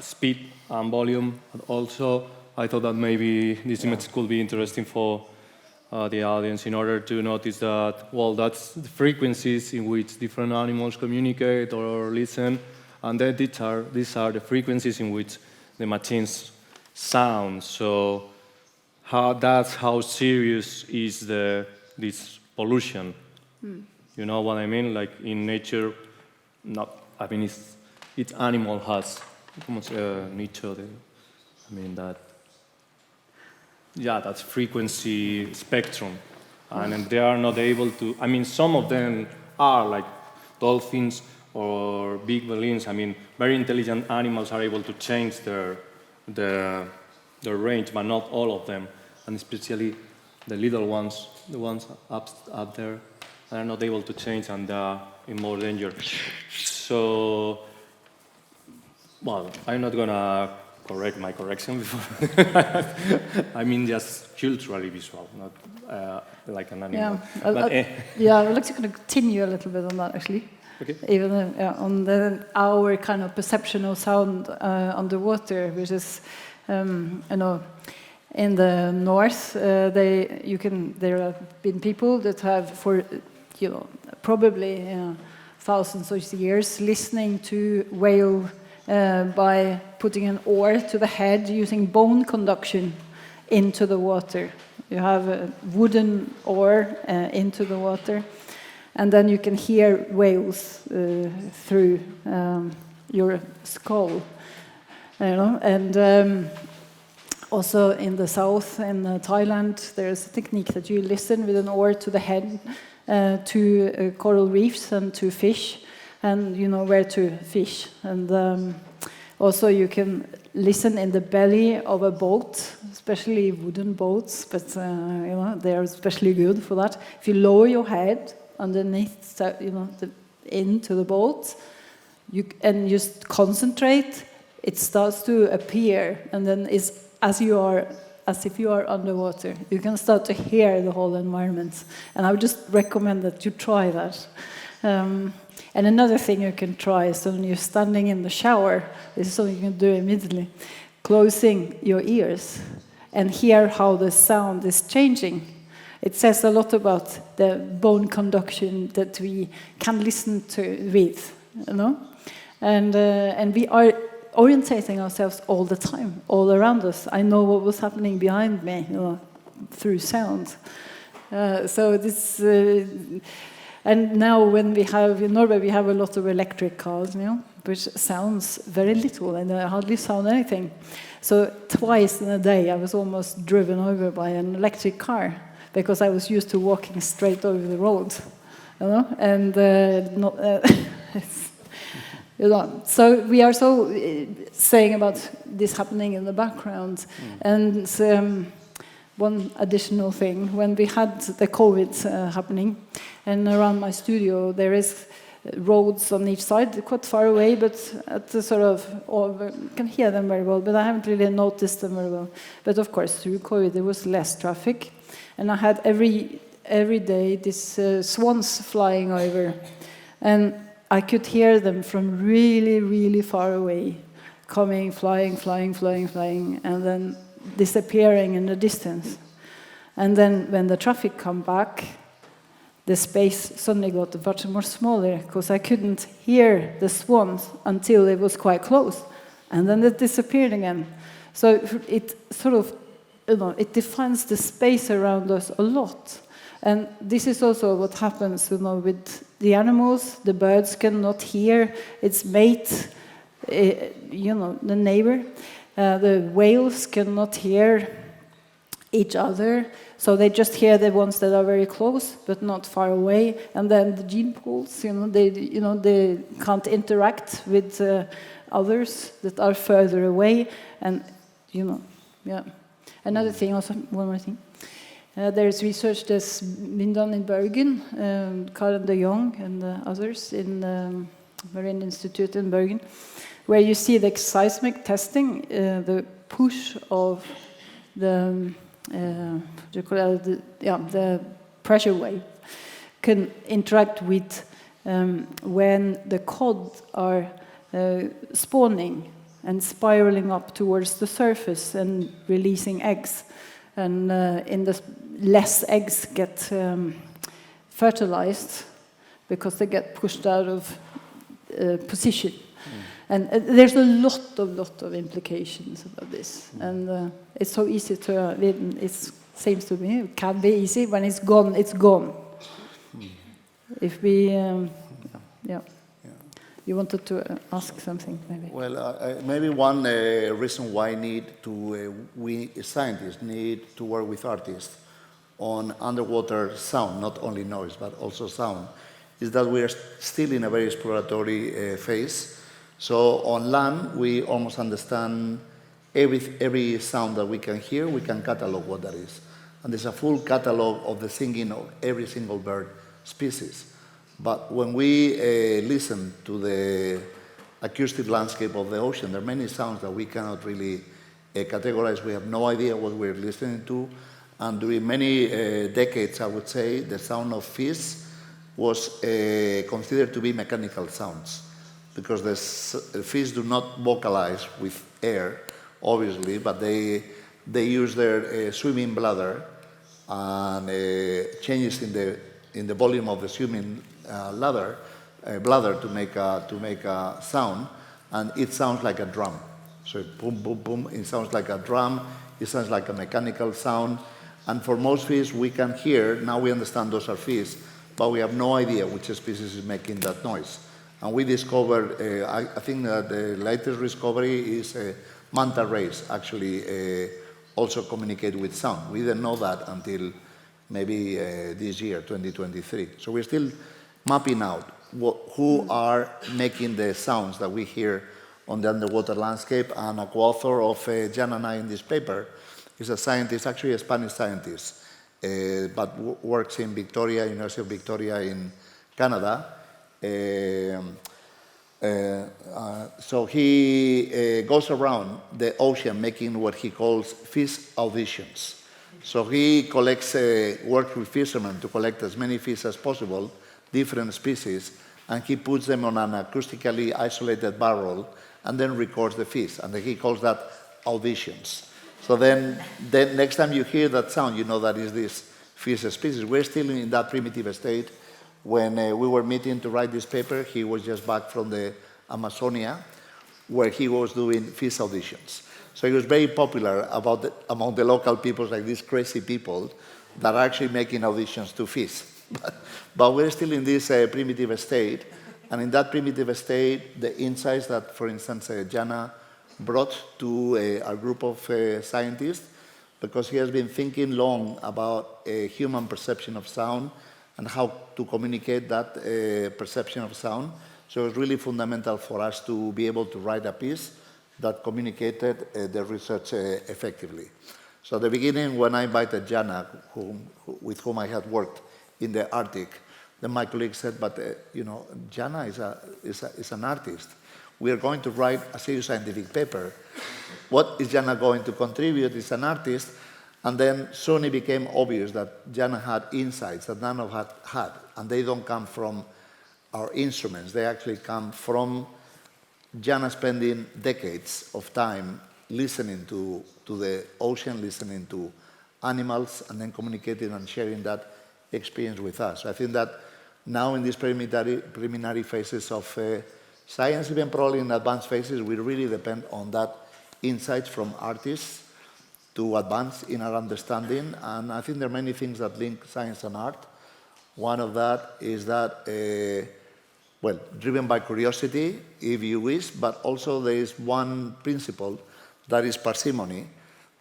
speed and volume, and also I thought that maybe this image could be interesting for the audience in order to notice that, well, that's the frequencies in which different animals communicate or listen, and then these are the frequencies in which the machines sound. So that's how serious is this pollution. You know what I mean? Like in nature, each animal has nicho. That's frequency spectrum, and they are not able to. I mean, some of them are like dolphins or big baleen. I mean, very intelligent animals are able to change their range, but not all of them, and especially the little ones, the ones up there, are not able to change and are in more danger. So, well, I'm not gonna correct my correction before. I mean, just culturally visual, not like an animal.
Yeah, I would like to kind of continue a little bit on that actually.
Okay.
Even on our kind of perception of sound underwater, which is, in the north, there have been people that have for, probably thousands of years listening to whale by putting an oar to the head using bone conduction into the water. You have a wooden oar into the water, and then you can hear whales through your skull. And also in the south, in Thailand, there's a technique that you listen with an oar to the head to coral reefs and to fish, and you know where to fish. And also you can listen in the belly of a boat, especially wooden boats, but they are especially good for that. If you lower your head underneath, into the boat, and just concentrate, it starts to appear, and then it's as if you are underwater. You can start to hear the whole environment, and I would just recommend that you try that. And another thing you can try is when you're standing in the shower, this is something you can do immediately, closing your ears and hear how the sound is changing. It says a lot about the bone conduction that we can listen to with, and we are orientating ourselves all the time, all around us. I know what was happening behind me, through sound. So this, and now when we have in Norway, we have a lot of electric cars, which sounds very little and they hardly sound anything. So twice in a day, I was almost driven over by an electric car, because I was used to walking straight over the road, and so we are saying about this happening in the background. And one additional thing, when we had the COVID happening, and around my studio there is roads on each side, quite far away, but at the you can hear them very well, but I haven't really noticed them very well. But of course, through COVID there was less traffic. And I had every day these swans flying over, and I could hear them from really, really far away, coming, flying, and then disappearing in the distance. And then when the traffic come back, the space suddenly got much more smaller, because I couldn't hear the swans until it was quite close, and then it disappeared again. So it it defines the space around us a lot. And this is also what happens, with the animals. The birds cannot hear its mate, the neighbor. The whales cannot hear each other, so they just hear the ones that are very close, but not far away. And then the gene pools, they can't interact with others that are further away. And Another thing, also one more thing. There's research that's been done in Bergen, Karen de Jong and others in the Marine Institute in Bergen, where you see the seismic testing, the push of the the pressure wave can interact with when the cod are spawning and spiraling up towards the surface and releasing eggs. And in the less eggs get fertilized because they get pushed out of position. And there's a lot of implications about this. And it's so easy to, it seems to me, it can be easy. When it's gone, it's gone. If we, yeah. You wanted to ask something, maybe?
Well, maybe one reason why we scientists need to work with artists on underwater sound, not only noise, but also sound, is that we are still in a very exploratory phase. So on land, we almost understand every sound that we can hear, we can catalog what that is. And there's a full catalog of the singing of every single bird species. But when we listen to the acoustic landscape of the ocean, there are many sounds that we cannot really categorize. We have no idea what we're listening to. And during many decades, I would say, the sound of fish was considered to be mechanical sounds, because the fish do not vocalize with air, obviously, but they use their swimming bladder and changes in the volume of the swimming bladder to make a sound, and it sounds like a drum. So boom, boom, boom. It sounds like a drum. It sounds like a mechanical sound. And for most fish, we can hear. Now we understand those are fish, but we have no idea which species is making that noise. And we discovered. I think that the latest discovery is manta rays actually also communicate with sound. We didn't know that until maybe this year, 2023. So we're still mapping out who are making the sounds that we hear on the underwater landscape. And a co-author of Jana and I in this paper is a scientist, actually a Spanish scientist, but works in Victoria, University of Victoria in Canada. So he goes around the ocean making what he calls fish auditions. So he collects, works with fishermen to collect as many fish as possible, different species, and he puts them on an acoustically isolated barrel and then records the fish, and then he calls that auditions. So then next time you hear that sound, you know that is this fish species. We're still in that primitive state. When we were meeting to write this paper, he was just back from the Amazonia, where he was doing fish auditions. So he was very popular among the local people, like these crazy people that are actually making auditions to fish. But we're still in this primitive state, and in that primitive state, the insights that, for instance, Jana brought to a group of scientists, because he has been thinking long about human perception of sound and how to communicate that perception of sound. So it was really fundamental for us to be able to write a piece that communicated the research effectively. So at the beginning, when I invited Jana, with whom I had worked in the Arctic, then my colleague said, but Jana is an artist. We are going to write a serious scientific paper. What is Jana going to contribute? Is an artist. And then soon it became obvious that Jana had insights that none of us had, and they don't come from our instruments. They actually come from Jana spending decades of time listening to the ocean, listening to animals, and then communicating and sharing that experience with us. So I think that now in these preliminary phases of science, even probably in advanced phases, we really depend on that insights from artists to advance in our understanding. And I think there are many things that link science and art. One of that is that, driven by curiosity, if you wish, but also there is one principle that is parsimony.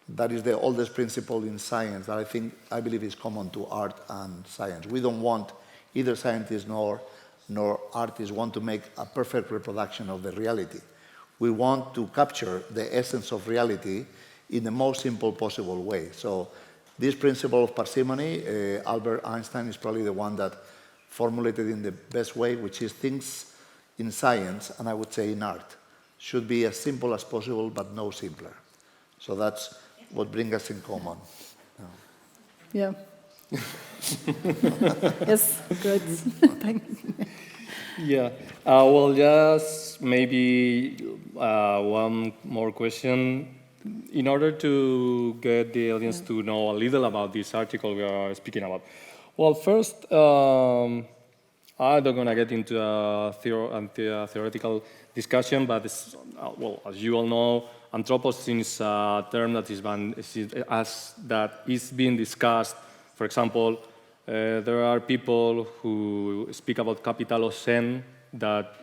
That is the oldest principle in science that I believe is common to art and science. We don't want, either scientists nor artists want to make a perfect reproduction of the reality. We want to capture the essence of reality in the most simple possible way. So This principle of parsimony, Albert Einstein is probably the one that formulated in the best way, which is things in science, and I would say in art, should be as simple as possible, but no simpler. So that's what brings us in common.
Yeah. Yes, good. Thank you.
Yeah. Well, just maybe one more question. In order to get the audience to know a little about this article we are speaking about. Well, first, I'm not going to get into a theoretical discussion, but well, as you all know, Anthropocene is a term that is being discussed. For example, there are people who speak about capitalocene that,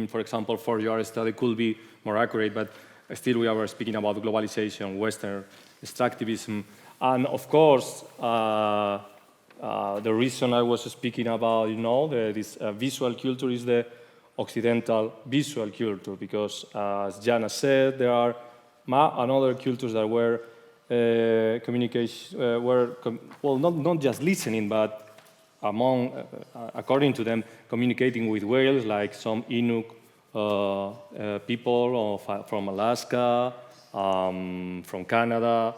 for example, for your study could be more accurate, but still we are speaking about globalization, Western extractivism, and of course, the reason I was speaking about, this visual culture is the Occidental visual culture, because as Jana said, there are another cultures that were not just listening, but according to them, communicating with whales, like some Inuk people from Alaska, from Canada.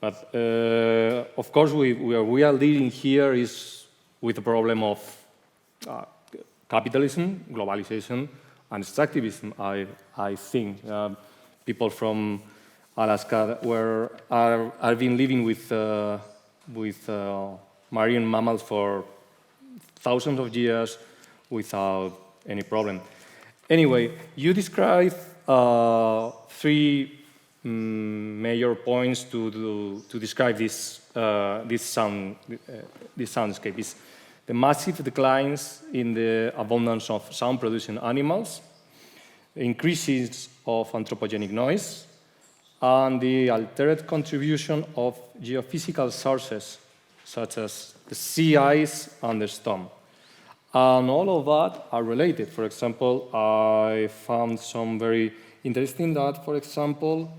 But of course, we are dealing here is with the problem of capitalism, globalization, and extractivism. I think people from Alaska have been living with marine mammals for thousands of years without any problem. Anyway, you describe three major points to describe this soundscape. Is the massive declines in the abundance of sound-producing animals, increases of anthropogenic noise, and the altered contribution of geophysical sources, such as the sea ice and the storm. And all of that are related. For example, I found some very interesting that, for example,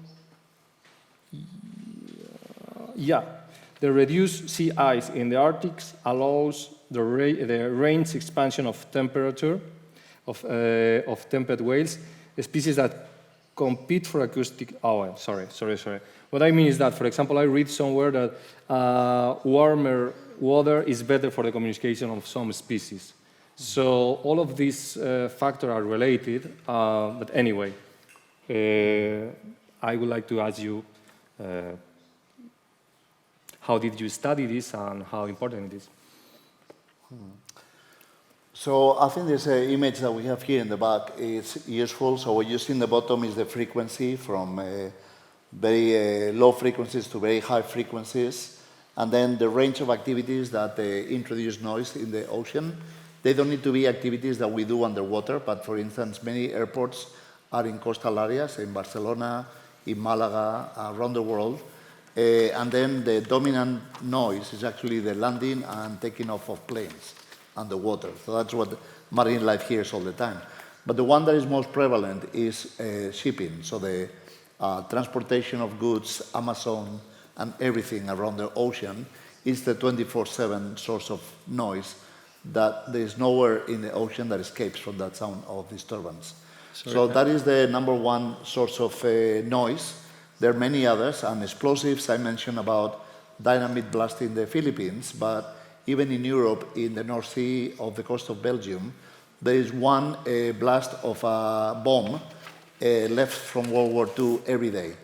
the reduced sea ice in the Arctic allows the range expansion of temperature of temperate whales, species that compete for acoustic. Oh, sorry. What I mean is that, for example, I read somewhere that warmer water is better for the communication of some species. So all of these factors are related. But anyway, I would like to ask you, how did you study this and how important it is?
So I think this image that we have here in the back is useful. So what you see in the bottom is the frequency from very low frequencies to very high frequencies. And then the range of activities that introduce noise in the ocean. They don't need to be activities that we do underwater, but for instance, many airports are in coastal areas, in Barcelona, in Malaga, around the world. And then the dominant noise is actually the landing and taking off of planes underwater. So that's what marine life hears all the time. But the one that is most prevalent is shipping. So the transportation of goods, Amazon, and everything around the ocean is the 24/7 source of noise that there is nowhere in the ocean that escapes from that sound of disturbance. So that is the number one source of noise. There are many others, and explosives. I mentioned about dynamite blast in the Philippines, but even in Europe, in the North Sea of the coast of Belgium, there is one blast of a bomb left from World War II every day.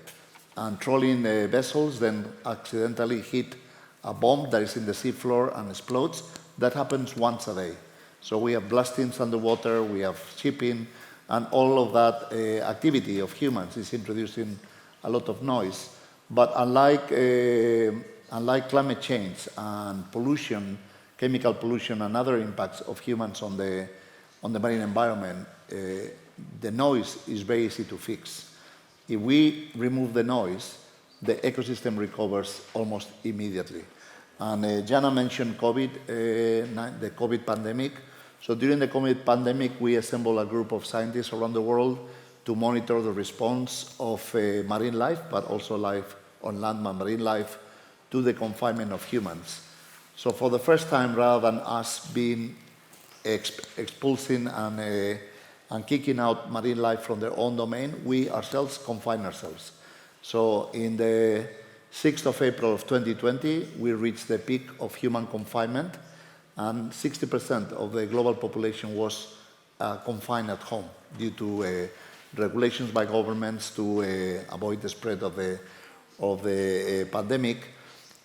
And trolling vessels then accidentally hit a bomb that is in the seafloor and explodes. That happens once a day. So we have blastings underwater, we have shipping, and all of that activity of humans is introducing a lot of noise. But unlike climate change and pollution, chemical pollution and other impacts of humans on the marine environment, the noise is very easy to fix. If we remove the noise, the ecosystem recovers almost immediately. And Jana mentioned COVID, the COVID pandemic. So during the COVID pandemic, we assembled a group of scientists around the world to monitor the response of marine life, but also life on land and marine life, to the confinement of humans. So for the first time, rather than us being expulsing and kicking out marine life from their own domain, we ourselves confine ourselves. So in the 6th of April of 2020, we reached the peak of human confinement, and 60% of the global population was confined at home due to regulations by governments to avoid the spread of the pandemic.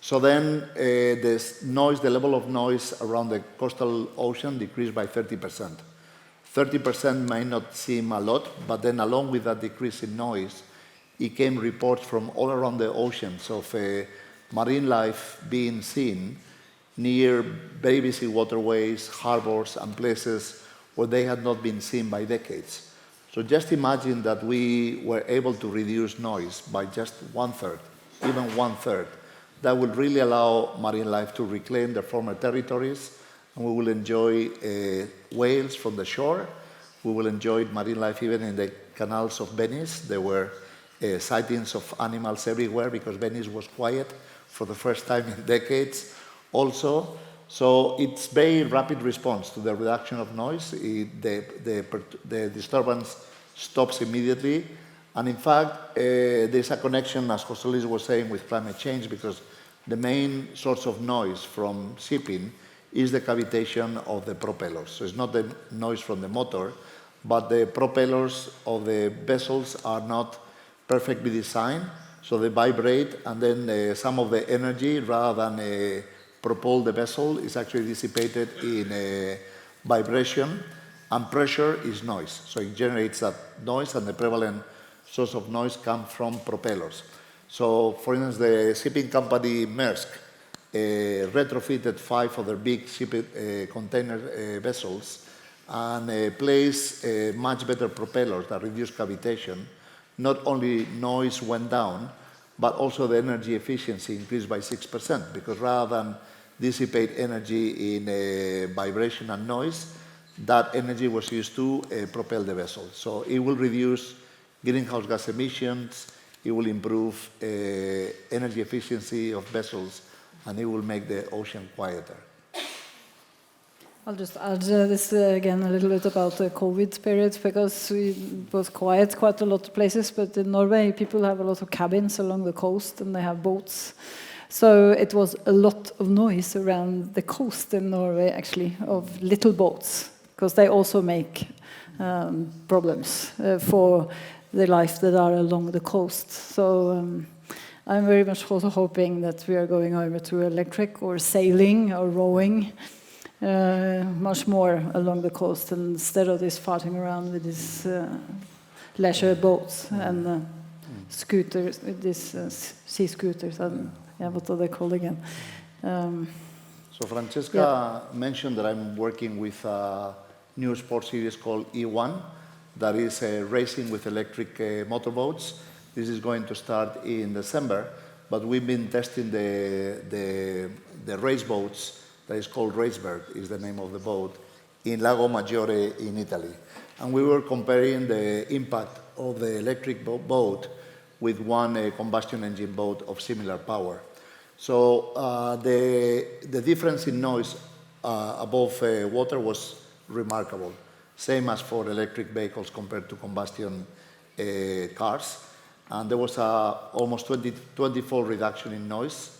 So then the level of noise around the coastal ocean decreased by 30%. 30% may not seem a lot, but then along with that decrease in noise, it came reports from all around the oceans of marine life being seen near very busy waterways, harbors, and places where they had not been seen by decades. So just imagine that we were able to reduce noise by just 1/3, even 1/3. That will really allow marine life to reclaim their former territories, and we will enjoy whales from the shore. We will enjoy marine life even in the canals of Venice. There were sightings of animals everywhere because Venice was quiet for the first time in decades also. So it's very rapid response to the reduction of noise. The disturbance stops immediately. And in fact, there's a connection, as José Luis was saying, with climate change, because the main source of noise from shipping is the cavitation of the propellers. So it's not the noise from the motor, but the propellers of the vessels are not perfectly designed, so they vibrate, and then some of the energy, rather than propel the vessel, is actually dissipated in vibration, and pressure is noise. So it generates that noise, and the prevalent source of noise comes from propellers. So, for instance, the shipping company Maersk retrofitted 5 of their big container vessels and placed much better propellers that reduce cavitation. Not only noise went down, but also the energy efficiency increased by 6%, because rather than dissipate energy in vibration and noise, that energy was used to propel the vessel. So it will reduce greenhouse gas emissions, it will improve energy efficiency of vessels, and it will make the ocean quieter.
I'll just add this again a little bit about the COVID period, because it was quiet quite a lot of places, but in Norway people have a lot of cabins along the coast and they have boats. So it was a lot of noise around the coast in Norway, actually, of little boats, because they also make problems for the life that are along the coast. So I'm very much also hoping that we are going over to electric or sailing or rowing much more along the coast instead of this farting around with these leisure boats and scooters, these sea scooters, and what are they called again?
So Francesca mentioned that I'm working with a new sport series called E1, that is racing with electric motorboats. This is going to start in December, but we've been testing the race boats. That is called Racebird, is the name of the boat, in Lago Maggiore in Italy. And we were comparing the impact of the electric boat with one combustion engine boat of similar power. So the difference in noise above water was remarkable, same as for electric vehicles compared to combustion cars. And there was almost 20-fold reduction in noise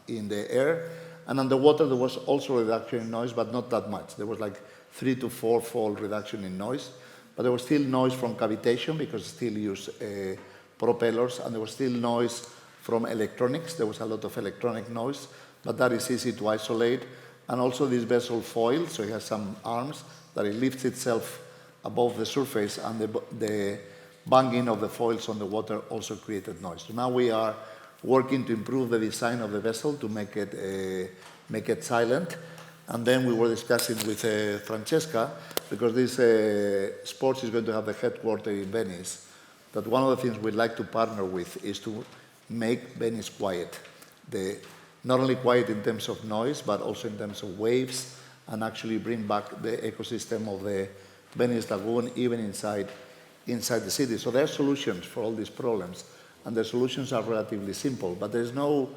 in the air. And underwater, there was also a reduction in noise, but not that much. There was like 3 to 4-fold reduction in noise. But there was still noise from cavitation, because it still used propellers, and there was still noise from electronics. There was a lot of electronic noise, but that is easy to isolate. And also this vessel foil, so it has some arms that it lifts itself above the surface, and the banging of the foils on the water also created noise. So now we are working to improve the design of the vessel to make it silent. And then we were discussing with Francesca, because this sports is going to have the headquarters in Venice, that one of the things we'd like to partner with is to make Venice quiet. Not only quiet in terms of noise, but also in terms of waves, and actually bring back the ecosystem of the Venice Lagoon even inside the city. So there are solutions for all these problems, and the solutions are relatively simple, but there's no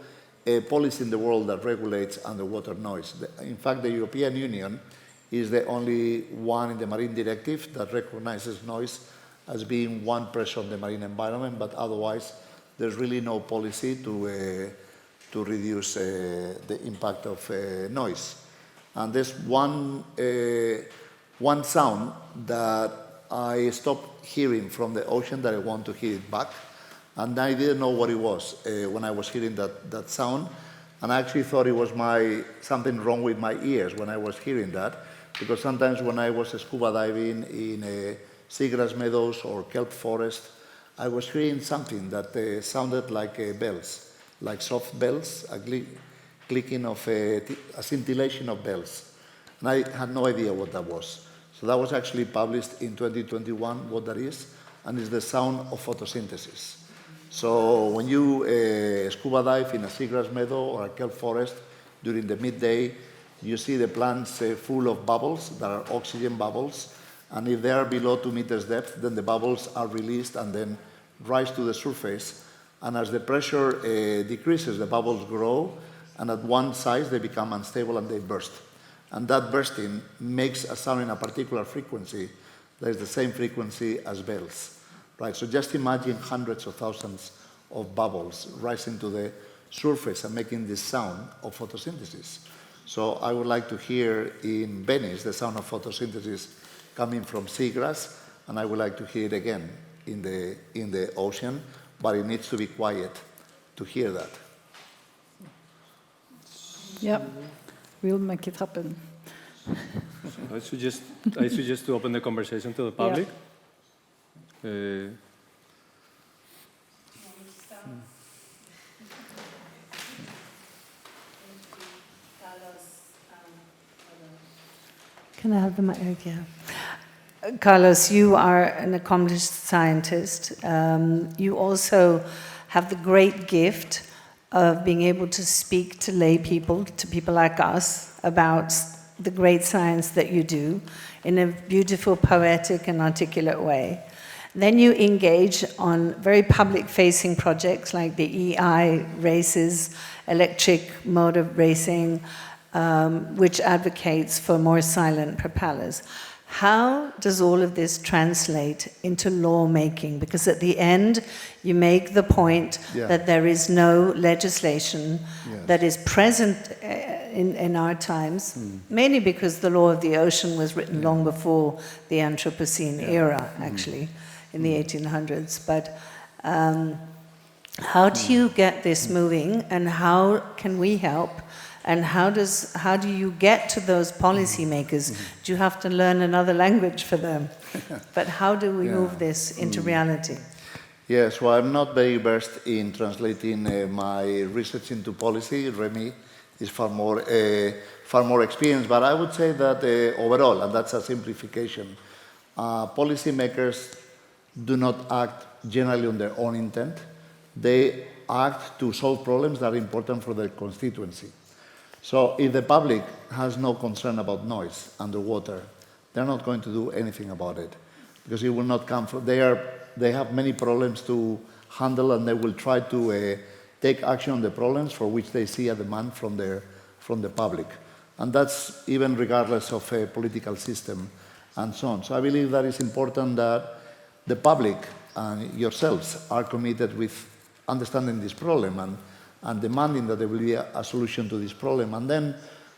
policy in the world that regulates underwater noise. In fact, the European Union is the only one in the Marine Directive that recognizes noise as being one pressure on the marine environment, but otherwise there's really no policy to reduce the impact of noise. And there's one sound that I stopped hearing from the ocean that I want to hear it back. And I didn't know what it was when I was hearing that sound. And I actually thought it was something wrong with my ears when I was hearing that. Because sometimes when I was scuba diving in seagrass meadows or kelp forest, I was hearing something that sounded like bells, like soft bells, a clicking of a scintillation of bells. And I had no idea what that was. So that was actually published in 2021, what that is, and it's the sound of photosynthesis. So when you scuba dive in a seagrass meadow or a kelp forest during the midday, you see the plants full of bubbles that are oxygen bubbles, and if they are below 2 meters depth, then the bubbles are released and then rise to the surface. And as the pressure decreases, the bubbles grow, and at one size they become unstable and they burst. And that bursting makes a sound in a particular frequency that is the same frequency as bells. Right? So just imagine hundreds of thousands of bubbles rising to the surface and making this sound of photosynthesis. So I would like to hear in Venice the sound of photosynthesis coming from seagrass, and I would like to hear it again in the ocean, but it needs to be quiet to hear that.
Yeah, we'll make it happen.
I suggest to open the conversation to the public.
Can I have the mic? Yeah. Carlos, you are an accomplished scientist. You also have the great gift of being able to speak to lay people, to people like us, about the great science that you do in a beautiful, poetic, and articulate way. Then you engage on very public-facing projects like the EI races, electric motor racing, which advocates for more silent propellers. How does all of this translate into lawmaking? Because at the end, you make the point that there is no legislation that is present in our times, mainly because the law of the ocean was written long before the Anthropocene era, actually, in the 1800s. But how do you get this moving, and how can we help? And how do you get to those policymakers? Do you have to learn another language for them? But how do we move this into reality?
Yes, well, I'm not very versed in translating my research into policy. Remy is far more experienced, but I would say that overall, and that's a simplification, policymakers do not act generally on their own intent. They act to solve problems that are important for their constituency. So if the public has no concern about noise underwater, they're not going to do anything about it, because it will not come from, they have many problems to handle, and they will try to take action on the problems for which they see a demand from the public. And that's even regardless of a political system and so on. So I believe that it's important that the public and yourselves are committed with understanding this problem and demanding that there will be a solution to this problem. And then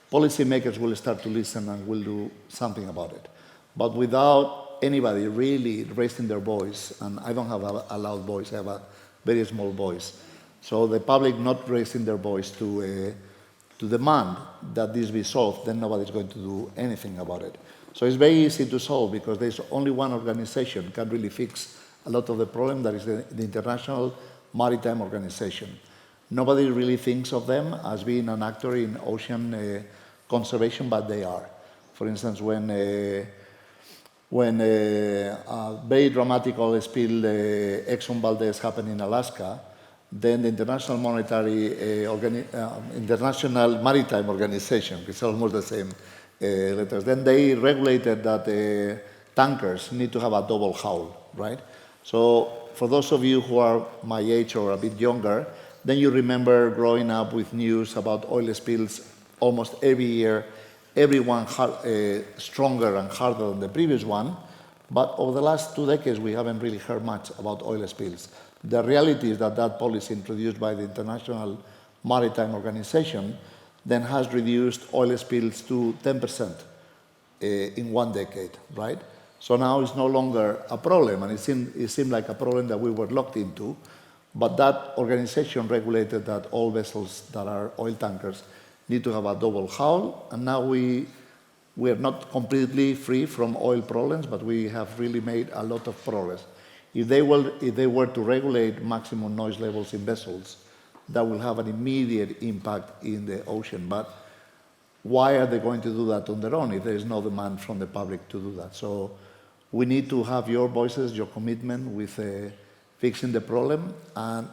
policymakers will start to listen and will do something about it. But without anybody really raising their voice, and I don't have a loud voice, I have a very small voice. So the public not raising their voice to demand that this be solved, then nobody's going to do anything about it. So it's very easy to solve, because there's only one organization can really fix a lot of the problem, that is the International Maritime Organization. Nobody really thinks of them as being an actor in ocean conservation, but they are. For instance, when a very dramatic oil spill, Exxon Valdez, happened in Alaska, then the International Maritime Organization, it's almost the same letters, then they regulated that tankers need to have a double hull, right? So for those of you who are my age or a bit younger, then you remember growing up with news about oil spills almost every year, every one stronger and harder than the previous one. But over the last 2 decades, we haven't really heard much about oil spills. The reality is that that policy introduced by the International Maritime Organization then has reduced oil spills to 10% in 1 decade, right? So now it's no longer a problem, and it seemed like a problem that we were locked into. But that organization regulated that all vessels that are oil tankers need to have a double hull, and now we are not completely free from oil problems, but we have really made a lot of progress. If they were to regulate maximum noise levels in vessels, that will have an immediate impact in the ocean. But why are they going to do that on their own if there is no demand from the public to do that? So we need to have your voices, your commitment with fixing the problem. And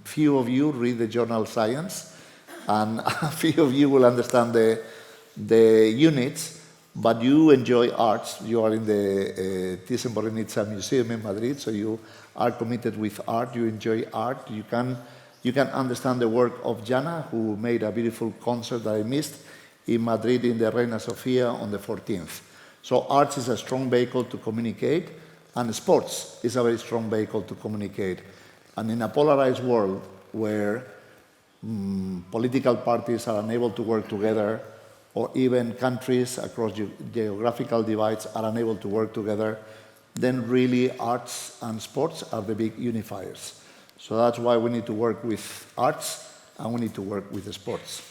few of you read the journal Science, and a few of you will understand the units, but you enjoy arts. You are in the Thyssen-Bornemisza Museum in Madrid, so you are committed with art. You enjoy art. You can understand the work of Jana, who made a beautiful concert that I missed in Madrid in the Reina, Sofía on the 14th. So arts is a strong vehicle to communicate, and sports is a very strong vehicle to communicate. And in a polarized world where political parties are unable to work together, or even countries across geographical divides are unable to work together, then really arts and sports are the big unifiers. So that's why we need to work with arts and we need to work with the sports.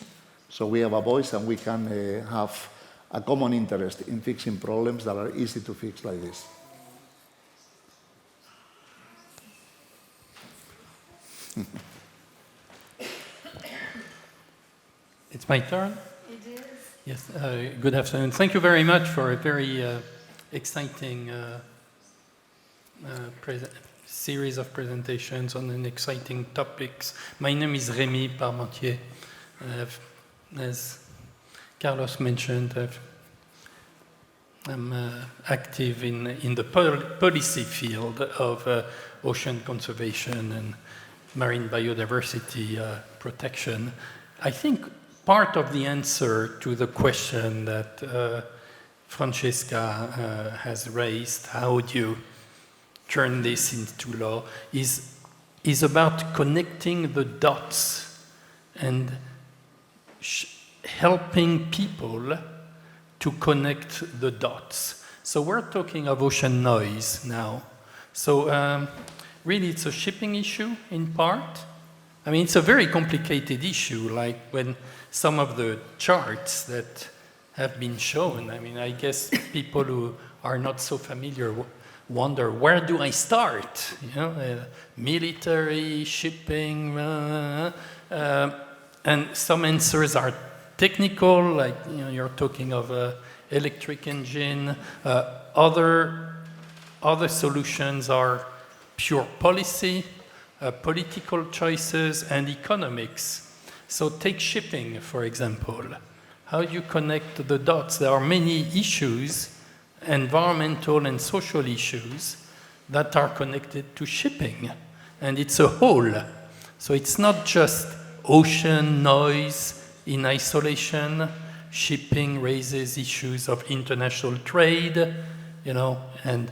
So we have a voice and we can have a common interest in fixing problems that are easy to fix like this.
It's my turn?
It is.
Yes, good afternoon. Thank you very much for a very exciting series of presentations on an exciting topics. My name is Rémi Parmentier. As Carlos mentioned, I'm active in the policy field of ocean conservation and marine biodiversity protection. I think part of the answer to the question that Francesca has raised, how do you turn this into law, is about connecting the dots and helping people to connect the dots. So we're talking of ocean noise now. So really it's a shipping issue in part. I mean, it's a very complicated issue, like when some of the charts that have been shown, I mean, I guess people who are not so familiar wonder, where do I start? You know, military, shipping, and some answers are technical, like, you know, you're talking of an electric engine. Other solutions are pure policy, political choices, and economics. So take shipping, for example. How do you connect the dots? There are many issues, environmental and social issues, that are connected to shipping. And it's a whole. So it's not just ocean noise in isolation. Shipping raises issues of international trade, you know, and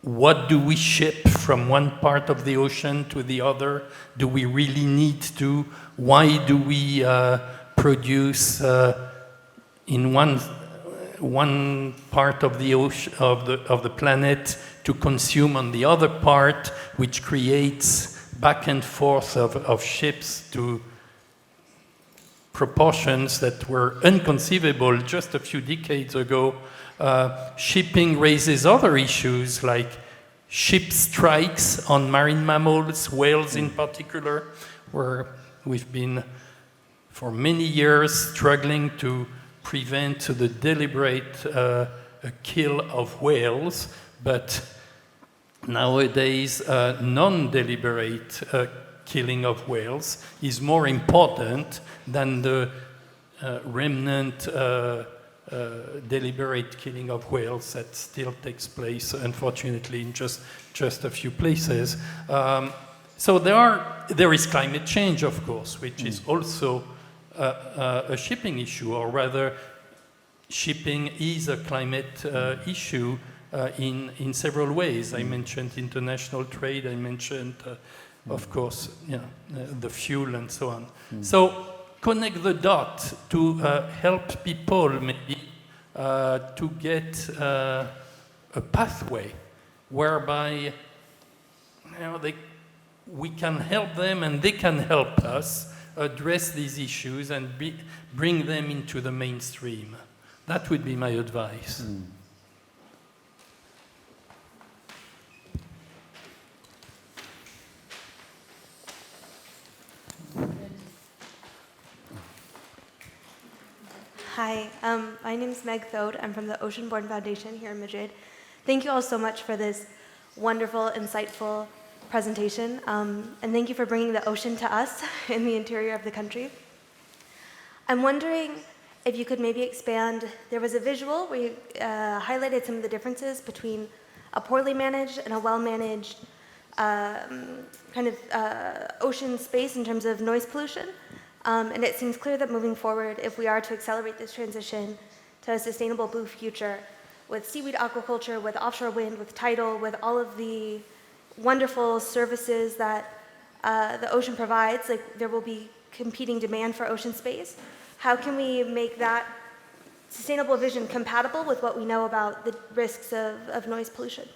what do we ship from one part of the ocean to the other? Do we really need to? Why do we produce in one part of the ocean of the planet to consume on the other part, which creates back and forth of ships to proportions that were inconceivable just a few decades ago. Shipping raises other issues like ship strikes on marine mammals, whales in particular, where we've been for many years struggling to prevent the deliberate kill of whales, but nowadays non-deliberate killing of whales is more important than the remnant deliberate killing of whales that still takes place, unfortunately, in just a few places. So there is climate change, of course, which is also a shipping issue, or rather, shipping is a climate issue in several ways. I mentioned international trade. I mentioned, of course, the fuel and so on. So connect the dots to help people maybe to get a pathway whereby we can help them and they can help us address these issues and bring them into the mainstream. That would be my advice.
Hi, my name is Meg Thode. I'm from the Ocean-Born Foundation here in Madrid. Thank you all so much for this wonderful, insightful presentation, and thank you for bringing the ocean to us in the interior of the country. I'm wondering if you could maybe expand. There was a visual where you highlighted some of the differences between a poorly managed and a well-managed ocean space in terms of noise pollution. And it seems clear that moving forward, if we are to accelerate this transition to a sustainable blue future with seaweed aquaculture, with offshore wind, with tidal, with all of the wonderful services that the ocean provides, like there will be competing demand for ocean space. How can we make that sustainable vision compatible with what we know about the risks of noise pollution?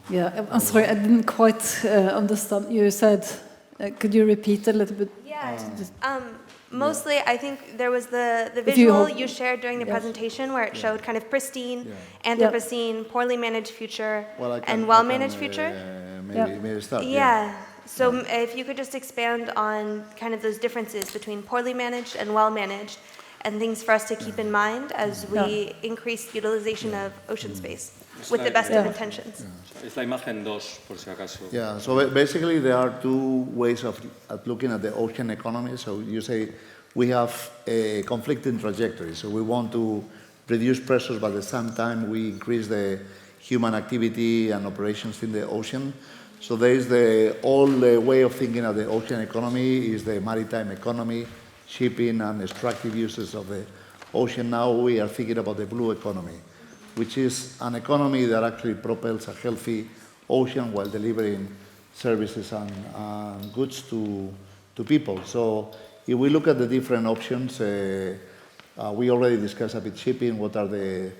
Yeah, I'm sorry, I didn't quite understand. You said, could you repeat a little bit?
Yeah, mostly I think there was the visual you shared during the presentation where it showed kind of pristine, Anthropocene, poorly managed future, and well-managed future.
Maybe start.
So if you could just expand on kind of those differences between poorly managed and well-managed, and things for us to keep in mind as we increase utilization of ocean space with the best of intentions.
Es la imagen 2, por si acaso.
Yeah, so basically there are two ways of looking at the ocean economy. So you say we have a conflicting trajectory. So we want to reduce pressures, but at the same time we increase the human activity and operations in the ocean. So there is the old way of thinking of the ocean economy is the maritime economy, shipping and extractive uses of the ocean. Now we are thinking about the blue economy, which is an economy that actually propels a healthy ocean while delivering services and goods to people. So if we look at the different options, we already discussed a bit shipping. What are the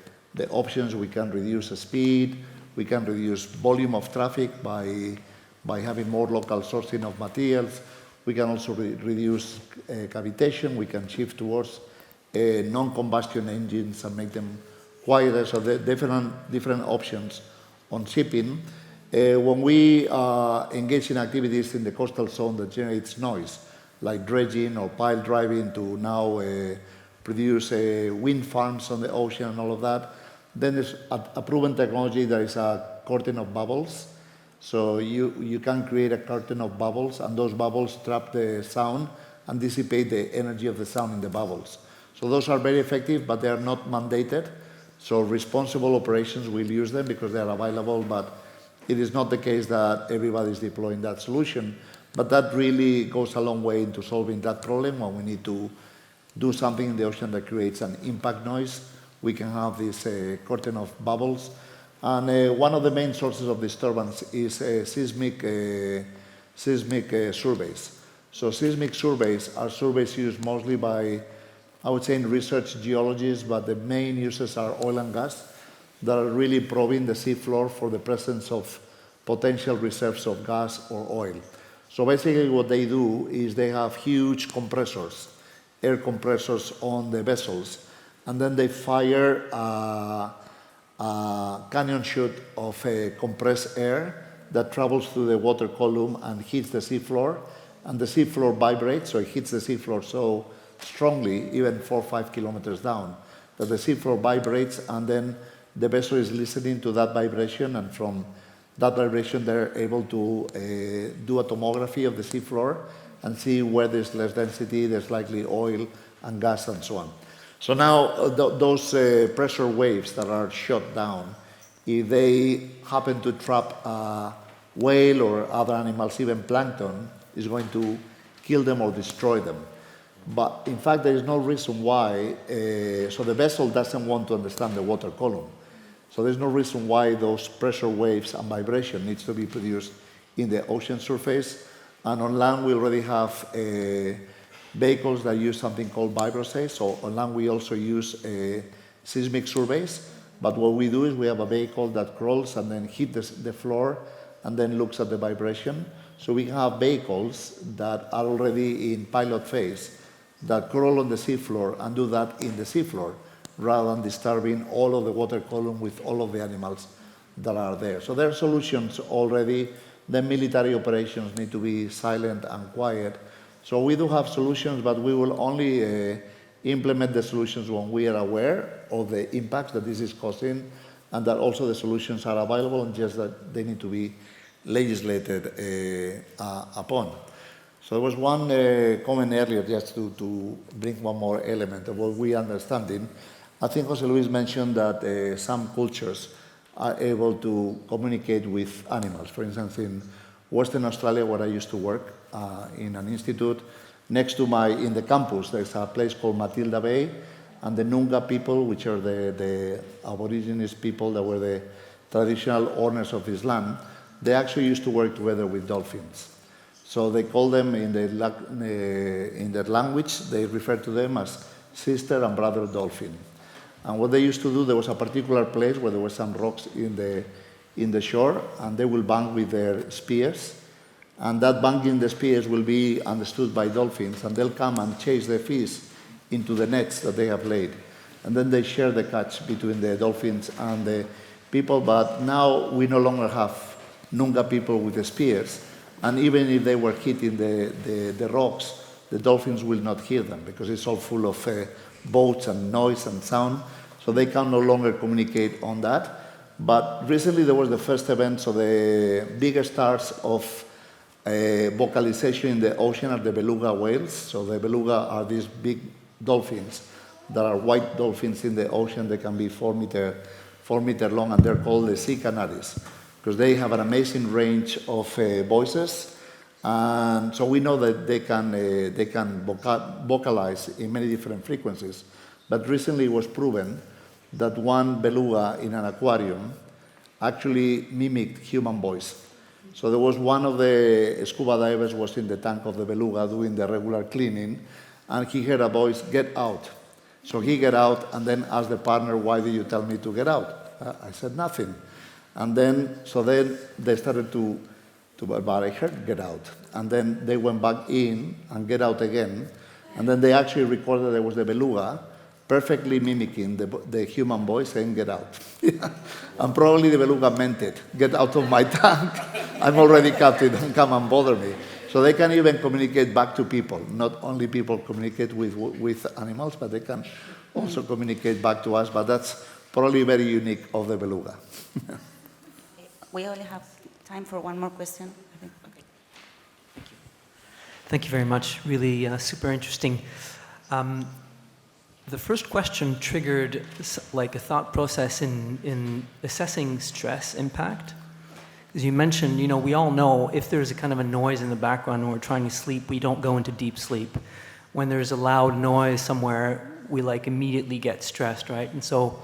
options? We can reduce the speed. We can reduce volume of traffic by having more local sourcing of materials. We can also reduce cavitation. We can shift towards non-combustion engines and make them quieter. So the different options on shipping. When we engage in activities in the coastal zone that generates noise, like dredging or pile driving to now produce wind farms on the ocean and all of that, then there's a proven technology. There is a curtain of bubbles. So you can create a curtain of bubbles, and those bubbles trap the sound and dissipate the energy of the sound in the bubbles. So those are very effective, but they are not mandated. So responsible operations will use them because they are available, but it is not the case that everybody is deploying that solution. But that really goes a long way into solving that problem. When we need to do something in the ocean that creates an impact noise, we can have this curtain of bubbles. And one of the main sources of disturbance is seismic surveys. So seismic surveys are surveys used mostly by, I would say, in research geologists, but the main uses are oil and gas that are really probing the seafloor for the presence of potential reserves of gas or oil. So basically what they do is they have huge compressors, air compressors on the vessels, and then they fire a canyon chute of compressed air that travels through the water column and hits the seafloor, and the seafloor vibrates, so it hits the seafloor so strongly, even 4 or 5 kilometers down, that the seafloor vibrates, and then the vessel is listening to that vibration, and from that vibration they're able to do a tomography of the seafloor and see where there's less density, there's likely oil and gas and so on. So now those pressure waves that are shot down if they happen to trap a whale or other animals, even plankton, is going to kill them or destroy them. But in fact, there is no reason why, so the vessel doesn't want to understand the water column. So there's no reason why those pressure waves and vibration needs to be produced in the ocean surface. And on land, we already have vehicles that use something called vibrosays. So on land, we also use seismic surveys. But what we do is we have a vehicle that crawls and then hits the floor and then looks at the vibration. So we have vehicles that are already in pilot phase that crawl on the seafloor and do that in the seafloor, rather than disturbing all of the water column with all of the animals that are there. So there are solutions already. The military operations need to be silent and quiet. So we do have solutions, but we will only implement the solutions when we are aware of the impacts that this is causing, and that also the solutions are available, and just that they need to be legislated upon. So there was one comment earlier, just to bring one more element of what we are understanding. I think José Luis mentioned that some cultures are able to communicate with animals. For instance, in Western Australia, where I used to work in an institute, next to in the campus, there's a place called Matilda Bay, and the Noongar people, which are the Aborigines people that were the traditional owners of this land, they actually used to work together with dolphins. So they call them, in their language, they refer to them as sister and brother dolphin. And what they used to do, there was a particular place where there were some rocks in the shore, and they will bang with their spears. And that banging the spears will be understood by dolphins, and they'll come and chase the fish into the nets that they have laid. And then they share the catch between the dolphins and the people. But now we no longer have Noongar people with the spears. And even if they were hitting the rocks, the dolphins will not hear them, because it's all full of boats and noise and sound. So they can no longer communicate on that. But recently there was the first event, so the biggest stars of vocalization in the ocean are the beluga whales. So the beluga are these big dolphins that are white dolphins in the ocean. They can be 4 meter long, and they're called the sea canaries, because they have an amazing range of voices. And so we know that they can vocalize in many different frequencies. But recently it was proven that one beluga in an aquarium actually mimicked human voice. So there was one of the scuba divers was in the tank of the beluga doing the regular cleaning, and he heard a voice, "Get out." So he get out and then asked the partner, "Why did you tell me to get out?" I said, "Nothing." And then they started to but I heard "get out." And then they went back in and "get out" again. And then they actually recorded there was the beluga perfectly mimicking the human voice saying "get out." And probably the beluga meant it. "Get out of my tank. I'm already captain, don't come and bother me." So they can even communicate back to people. Not only people communicate with animals, but they can also communicate back to us. But that's probably very unique of the beluga.
We only have time for one more question, I think. Okay.
Thank you. Thank you very much. Really super interesting. The first question triggered like a thought process in assessing stress impact. As you mentioned, we all know if there's a kind of a noise in the background when we're trying to sleep, we don't go into deep sleep. When there's a loud noise somewhere, we like immediately get stressed, right? And so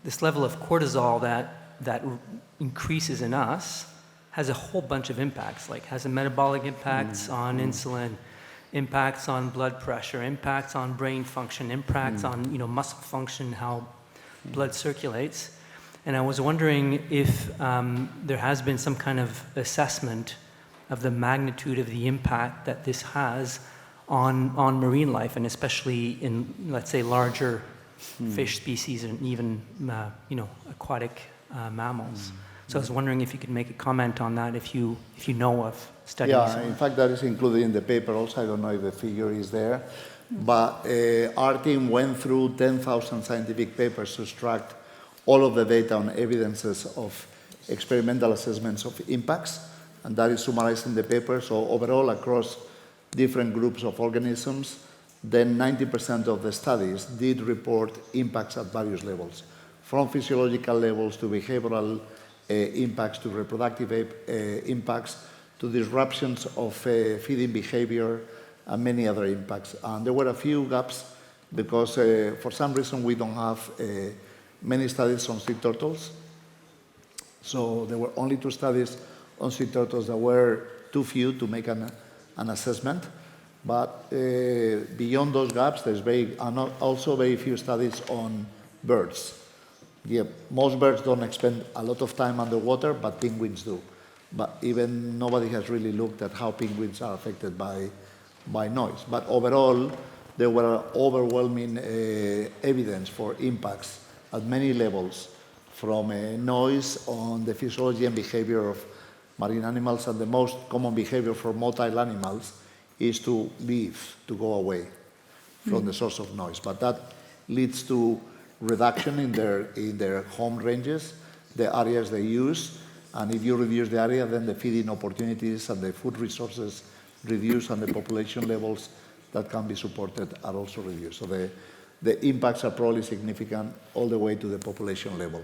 this level of cortisol that increases in us has a whole bunch of impacts, like has a metabolic impacts on insulin, impacts on blood pressure, impacts on brain function, impacts on muscle function, how blood circulates. And I was wondering if there has been some kind of assessment of the magnitude of the impact that this has on marine life, and especially in, let's say, larger fish species and even aquatic mammals. So I was wondering if you could make a comment on that, if you know of studies.
Yeah, in fact, that is included in the paper also. I don't know if the figure is there. But our team went through 10,000 scientific papers to extract all of the data on evidences of experimental assessments of impacts, and that is summarized in the paper. So overall, across different groups of organisms, then 90% of the studies did report impacts at various levels, from physiological levels to behavioral impacts to reproductive impacts to disruptions of feeding behavior and many other impacts. And there were a few gaps because for some reason we don't have many studies on sea turtles. So there were only 2 studies on sea turtles that were too few to make an assessment. But beyond those gaps, there's also very few studies on birds. Yeah, most birds don't spend a lot of time underwater, but penguins do. But even nobody has really looked at how penguins are affected by noise. But overall, there were overwhelming evidence for impacts at many levels, from noise on the physiology and behavior of marine animals, and the most common behavior for motile animals is to leave, to go away from the source of noise. But that leads to reduction in their home ranges, the areas they use, and if you reduce the area, then the feeding opportunities and the food resources reduce, and the population levels that can be supported are also reduced. So the impacts are probably significant all the way to the population level.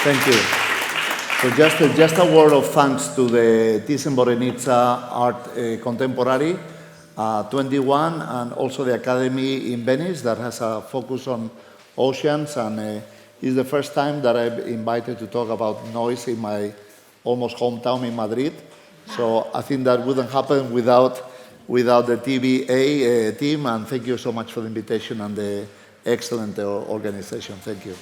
Thank you. So just a word of thanks to the Thyssen-Bornemisza Art Contemporary 21 and also the Academy in Venice that has a focus on oceans, and it's the first time that I'm invited to talk about noise in my almost hometown in Madrid. So I think that wouldn't happen without the TBA team, and thank you so much for the invitation and the excellent organization. Thank you.